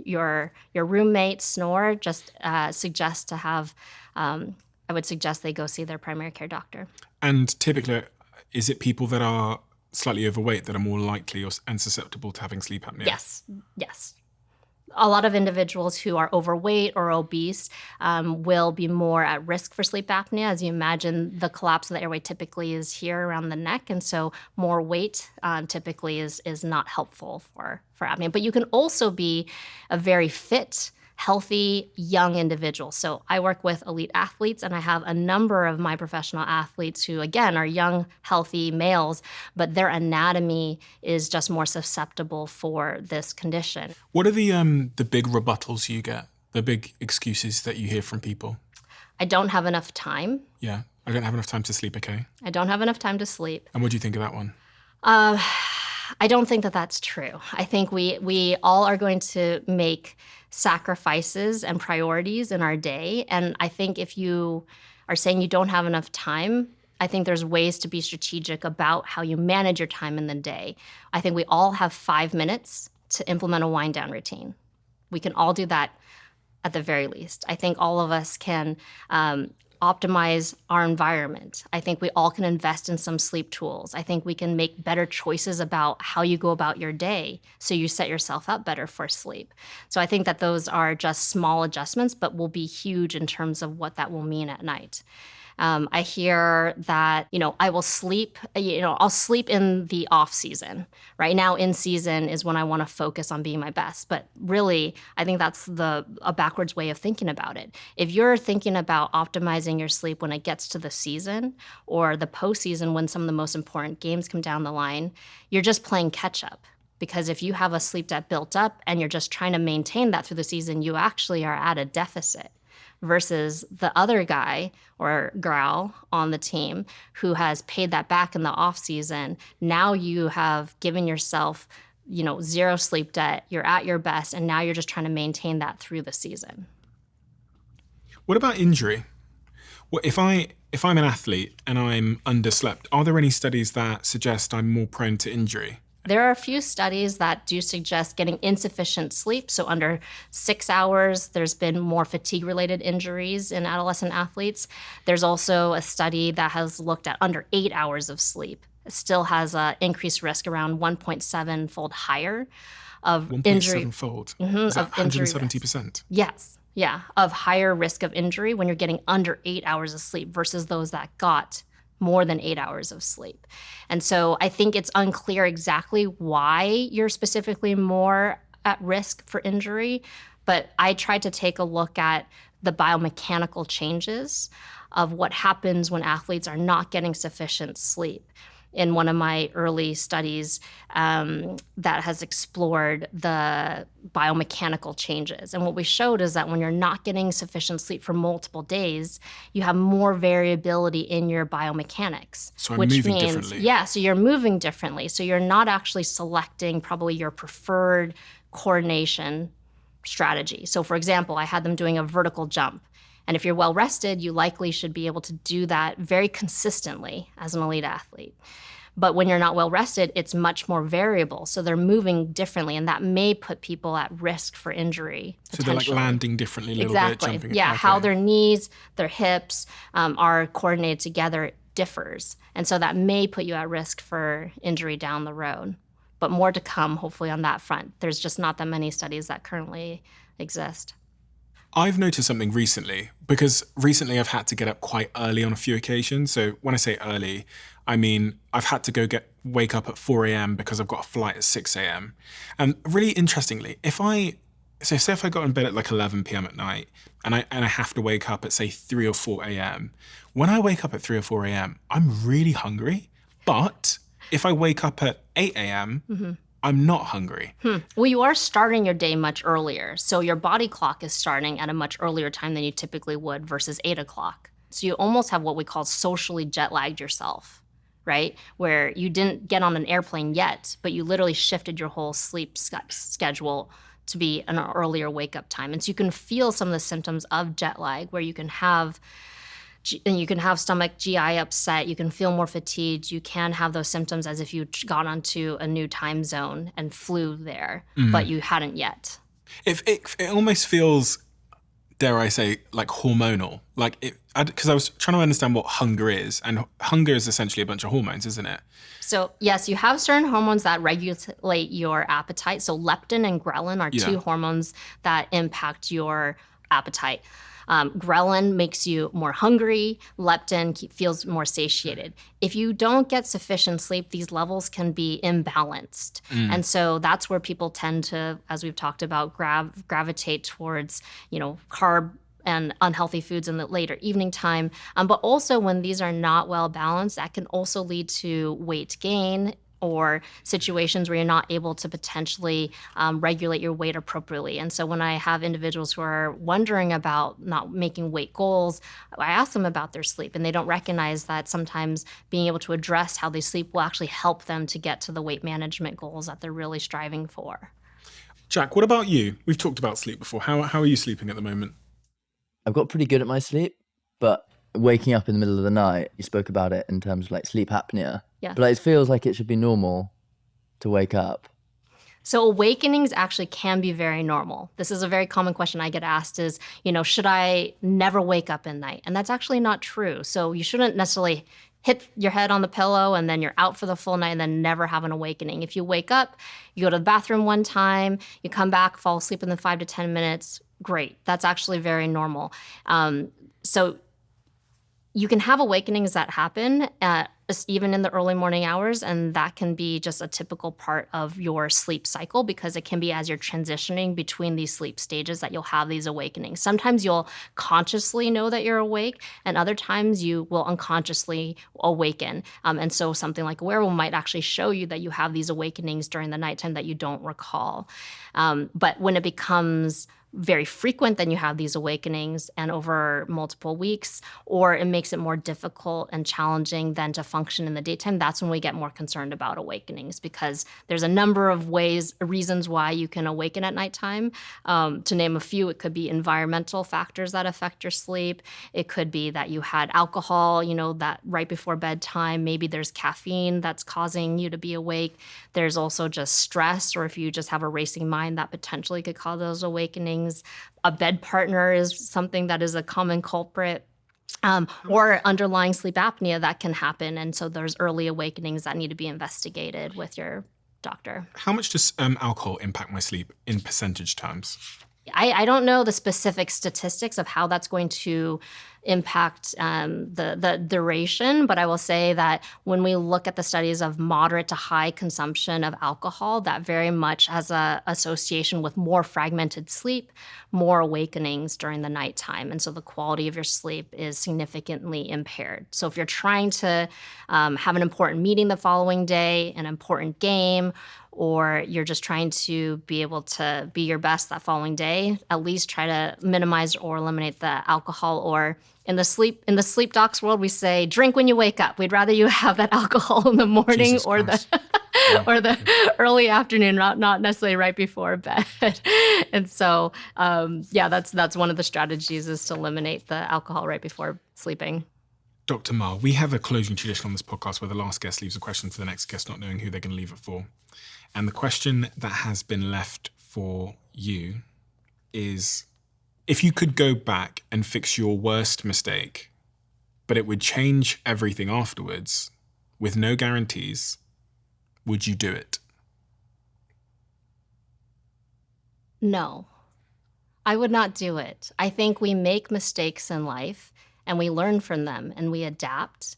your roommate snore, just suggest to have, I would suggest they go see their primary care doctor. And typically, is it people that are slightly overweight that are more likely and susceptible to having sleep apnea? Yes. A lot of individuals who are overweight or obese will be more at risk for sleep apnea. As you imagine, the collapse of the airway typically is here around the neck, and so more weight typically is not helpful for apnea. But you can also be a very fit, healthy, young individual. So I work with elite athletes, and I have a number of my professional athletes who, again, are young, healthy males, but their anatomy is just more susceptible for this condition. What are the big rebuttals you get, the big excuses that you hear from people? I don't have enough time. Yeah, I don't have enough time to sleep, okay. I don't have enough time to sleep. And what do you think of that one? I don't think that that's true. I think we all are going to make sacrifices and priorities in our day. And I think if you are saying you don't have enough time, I think there's ways to be strategic about how you manage your time in the day. I think we all have 5 minutes to implement a wind down routine. We can all do that at the very least. I think all of us can optimize our environment. I think we all can invest in some sleep tools. I think we can make better choices about how you go about your day so you set yourself up better for sleep. So I think that those are just small adjustments, but will be huge in terms of what that will mean at night. I hear that, I will sleep, I'll sleep in the off season. Right now, in season is when I want to focus on being my best. But really, I think that's a backwards way of thinking about it. If you're thinking about optimizing your sleep when it gets to the season or the postseason when some of the most important games come down the line, you're just playing catch up. Because if you have a sleep debt built up and you're just trying to maintain that through the season, you actually are at a deficit. Versus the other guy or gal on the team who has paid that back in the off season. Now you have given yourself, zero sleep debt. You're at your best, and now you're just trying to maintain that through the season. What about injury? Well, if I'm an athlete and I'm underslept, are there any studies that suggest I'm more prone to injury? There are a few studies that do suggest getting insufficient sleep. So under 6 hours, there's been more fatigue-related injuries in adolescent athletes. There's also a study that has looked at under 8 hours of sleep. It still has an increased risk around 1.7-fold higher of injury. 1.7-fold? Mm-hmm, Is that of injury 170%? Yes. Yeah, of higher risk of injury when you're getting under 8 hours of sleep versus those that got more than 8 hours of sleep. And so I think it's unclear exactly why you're specifically more at risk for injury, but I tried to take a look at the biomechanical changes of what happens when athletes are not getting sufficient sleep. In one of my early studies that has explored the biomechanical changes. And what we showed is that when you're not getting sufficient sleep for multiple days, you have more variability in your biomechanics. So I'm moving differently. Yeah, so you're moving differently. So you're not actually selecting probably your preferred coordination strategy. So for example, I had them doing a vertical jump. And if you're well rested, you likely should be able to do that very consistently as an elite athlete. But when you're not well rested, it's much more variable. So they're moving differently, and that may put people at risk for injury. So they're like landing differently a little bit, jumping. Yeah, Okay. how their knees, their hips are coordinated together differs. And so that may put you at risk for injury down the road. But more to come, hopefully, on that front. There's just not that many studies that currently exist. I've noticed something recently, because recently I've had to get up quite early on a few occasions. So when I say early, I mean I've had to wake up at 4 a.m. because I've got a flight at 6 a.m. And really interestingly, say if I got in bed at like 11 p.m. at night and I have to wake up at say 3 or 4 a.m., when I wake up at 3 or 4 a.m., I'm really hungry. But if I wake up at 8 a.m., I'm not hungry. Well, you are starting your day much earlier. So your body clock is starting at a much earlier time than you typically would versus 8 o'clock. So you almost have what we call socially jet lagged yourself, right? Where you didn't get on an airplane yet, but you literally shifted your whole sleep schedule to be an earlier wake up time. And so you can feel some of the symptoms of jet lag where you can have stomach GI upset, you can feel more fatigued, you can have those symptoms as if you got onto a new time zone and flew there, but you hadn't yet. It almost feels, dare I say, like hormonal. Because I was trying to understand what hunger is, and hunger is essentially a bunch of hormones, isn't it? So yes, you have certain hormones that regulate your appetite. So leptin and ghrelin are two hormones that impact your appetite. Ghrelin makes you more hungry. Leptin feels more satiated. If you don't get sufficient sleep, these levels can be imbalanced. And so that's where people tend to, as we've talked about, gravitate towards, carb and unhealthy foods in the later evening time. But also when these are not well balanced, that can also lead to weight gain or situations where you're not able to potentially regulate your weight appropriately. And so when I have individuals who are wondering about not making weight goals, I ask them about their sleep, and they don't recognize that sometimes being able to address how they sleep will actually help them to get to the weight management goals that they're really striving for. Jack, what about you? We've talked about sleep before. How are you sleeping at the moment? I've got pretty good at my sleep, but waking up in the middle of the night, you spoke about it in terms of like sleep apnea. Yes. But it feels like it should be normal to wake up. So awakenings actually can be very normal. This is a very common question I get asked is, should I never wake up at night? And that's actually not true. So you shouldn't necessarily hit your head on the pillow and then you're out for the full night and then never have an awakening. If you wake up, you go to the bathroom one time, you come back, fall asleep in the 5 to 10 minutes, great. That's actually very normal. So You can have awakenings that happen even in the early morning hours, and that can be just a typical part of your sleep cycle because it can be as you're transitioning between these sleep stages that you'll have these awakenings. Sometimes you'll consciously know that you're awake, and other times you will unconsciously awaken. And so something like a wearable might actually show you that you have these awakenings during the nighttime that you don't recall. But when it becomes very frequent, then you have these awakenings and over multiple weeks, or it makes it more difficult and challenging than to function in the daytime. That's when we get more concerned about awakenings because there's a number of reasons why you can awaken at nighttime. To name a few, it could be environmental factors that affect your sleep. It could be that you had alcohol, that right before bedtime. Maybe there's caffeine that's causing you to be awake. There's also just stress, or if you just have a racing mind, that potentially could cause those awakenings. A bed partner is something that is a common culprit, or underlying sleep apnea that can happen. And so there's early awakenings that need to be investigated with your doctor. How much does alcohol impact my sleep in percentage terms? I don't know the specific statistics of how that's going to impact the duration, but I will say that when we look at the studies of moderate to high consumption of alcohol, that very much has an association with more fragmented sleep, more awakenings during the nighttime. And so the quality of your sleep is significantly impaired. So if you're trying to have an important meeting the following day, an important game, or you're just trying to be able to be your best that following day, at least try to minimize or eliminate the alcohol. Or in the sleep docs world, we say drink when you wake up. We'd rather you have that alcohol in the morning Jesus or Christ. or the early afternoon, not necessarily right before bed. And so, that's one of the strategies is to eliminate the alcohol right before sleeping. Dr. Mah, we have a closing tradition on this podcast where the last guest leaves a question for the next guest, not knowing who they're going to leave it for. And the question that has been left for you is, if you could go back and fix your worst mistake, but it would change everything afterwards with no guarantees, would you do it? No, I would not do it. I think we make mistakes in life and we learn from them and we adapt.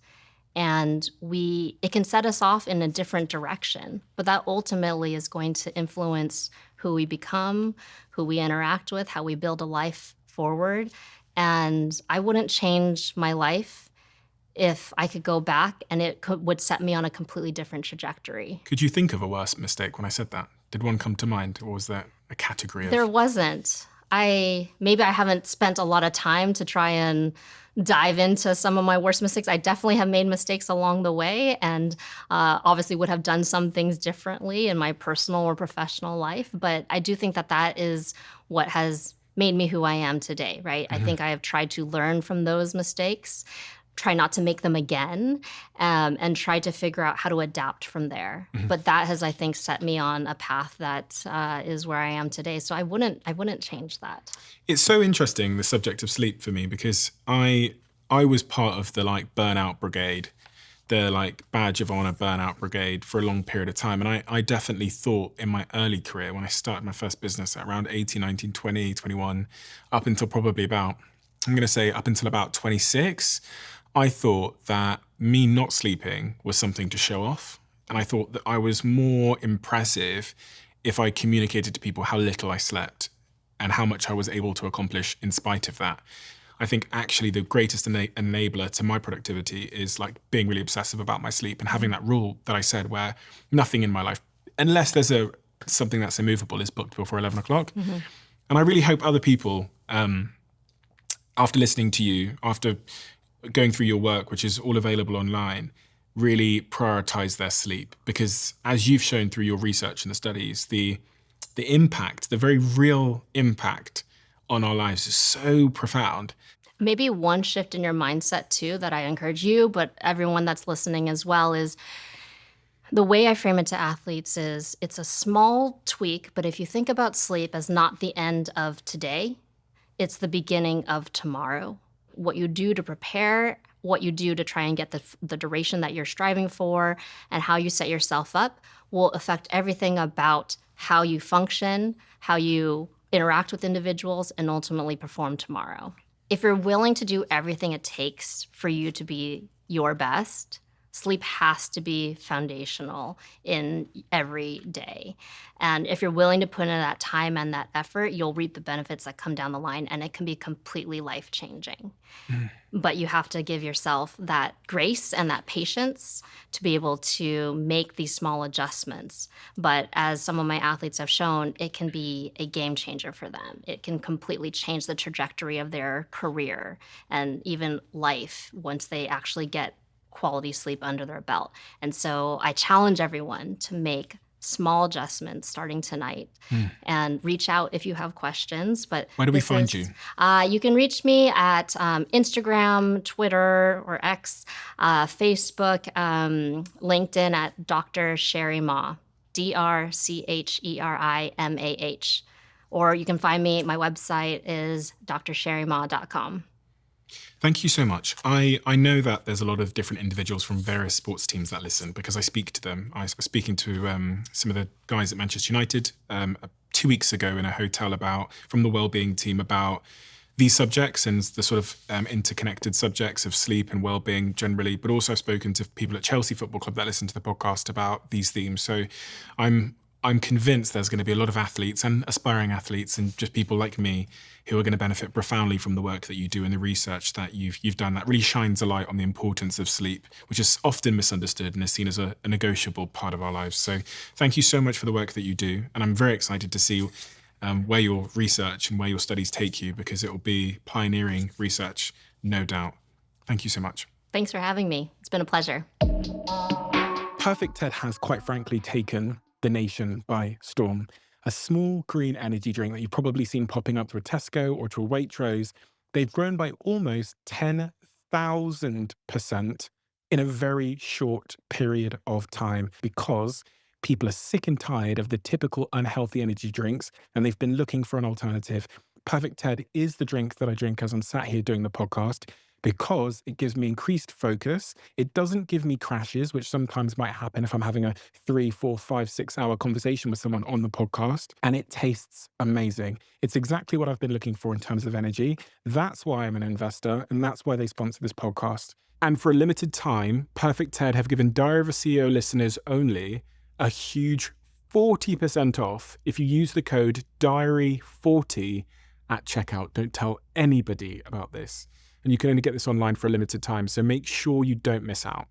And it can set us off in a different direction, but that ultimately is going to influence who we become, who we interact with, how we build a life forward. And I wouldn't change my life if I could go back and would set me on a completely different trajectory. Could you think of a worse mistake when I said that? Did one come to mind, or was there a category of... There wasn't. Maybe I haven't spent a lot of time to try and dive into some of my worst mistakes. I definitely have made mistakes along the way and obviously would have done some things differently in my personal or professional life. But I do think that is what has made me who I am today, right? Mm-hmm. I think I have tried to learn from those mistakes, try not to make them again, and try to figure out how to adapt from there. Mm-hmm. But that has, I think, set me on a path that is where I am today. So I wouldn't change that. It's so interesting, the subject of sleep for me, because I was part of the burnout brigade, the badge of honor burnout brigade for a long period of time. And I definitely thought in my early career, when I started my first business at around 18, 19, 20, 21, up until probably up until about 26, I thought that me not sleeping was something to show off. And I thought that I was more impressive if I communicated to people how little I slept and how much I was able to accomplish in spite of that. I think actually the greatest enabler to my productivity is being really obsessive about my sleep and having that rule that I said where nothing in my life, unless there's something that's immovable, is booked before 11 o'clock. Mm-hmm. And I really hope other people, after listening to you, after going through your work, which is all available online, really prioritize their sleep. Because as you've shown through your research and the studies, the impact, the very real impact on our lives is so profound. Maybe one shift in your mindset too that I encourage you, but everyone that's listening as well, is the way I frame it to athletes is it's a small tweak, but if you think about sleep as not the end of today, it's the beginning of tomorrow. What you do to prepare, what you do to try and get the duration that you're striving for, and how you set yourself up will affect everything about how you function, how you interact with individuals, and ultimately perform tomorrow. If you're willing to do everything it takes for you to be your best, sleep has to be foundational in every day. And if you're willing to put in that time and that effort, you'll reap the benefits that come down the line, and it can be completely life-changing. But you have to give yourself that grace and that patience to be able to make these small adjustments. But as some of my athletes have shown, it can be a game changer for them. It can completely change the trajectory of their career and even life once they actually get quality sleep under their belt. And so I challenge everyone to make small adjustments starting tonight and reach out if you have questions. But Where do we find you? You can reach me at Instagram, Twitter, or X, Facebook, LinkedIn at Dr. Cheri Mah, DrCherimah. Or you can find me, my website is drcherimah.com. Thank you so much. I know that there's a lot of different individuals from various sports teams that listen because I speak to them. I was speaking to some of the guys at Manchester United 2 weeks ago in a hotel from the wellbeing team about these subjects and the sort of interconnected subjects of sleep and well-being generally, but also I've spoken to people at Chelsea Football Club that listen to the podcast about these themes. So I'm convinced there's going to be a lot of athletes and aspiring athletes and just people like me who are going to benefit profoundly from the work that you do and the research that you've done that really shines a light on the importance of sleep, which is often misunderstood and is seen as a negotiable part of our lives. So thank you so much for the work that you do. And I'm very excited to see where your research and where your studies take you, because it will be pioneering research, no doubt. Thank you so much. Thanks for having me. It's been a pleasure. Perfect TED has quite frankly taken the nation by storm. A small green energy drink that you've probably seen popping up through a Tesco or to a Waitrose. They've grown by almost 10,000% in a very short period of time because people are sick and tired of the typical unhealthy energy drinks and they've been looking for an alternative. Perfect TED is the drink that I drink as I'm sat here doing the podcast, because it gives me increased focus. It doesn't give me crashes, which sometimes might happen if I'm having a 3, 4, 5, 6 hour conversation with someone on the podcast. And it tastes amazing. It's exactly what I've been looking for in terms of energy. That's why I'm an investor, and that's why they sponsor this podcast. And for a limited time, Perfect TED have given Diary of a CEO listeners only a huge 40% off if you use the code DIARY40 at checkout. Don't tell anybody about this. And you can only get this online for a limited time, so make sure you don't miss out.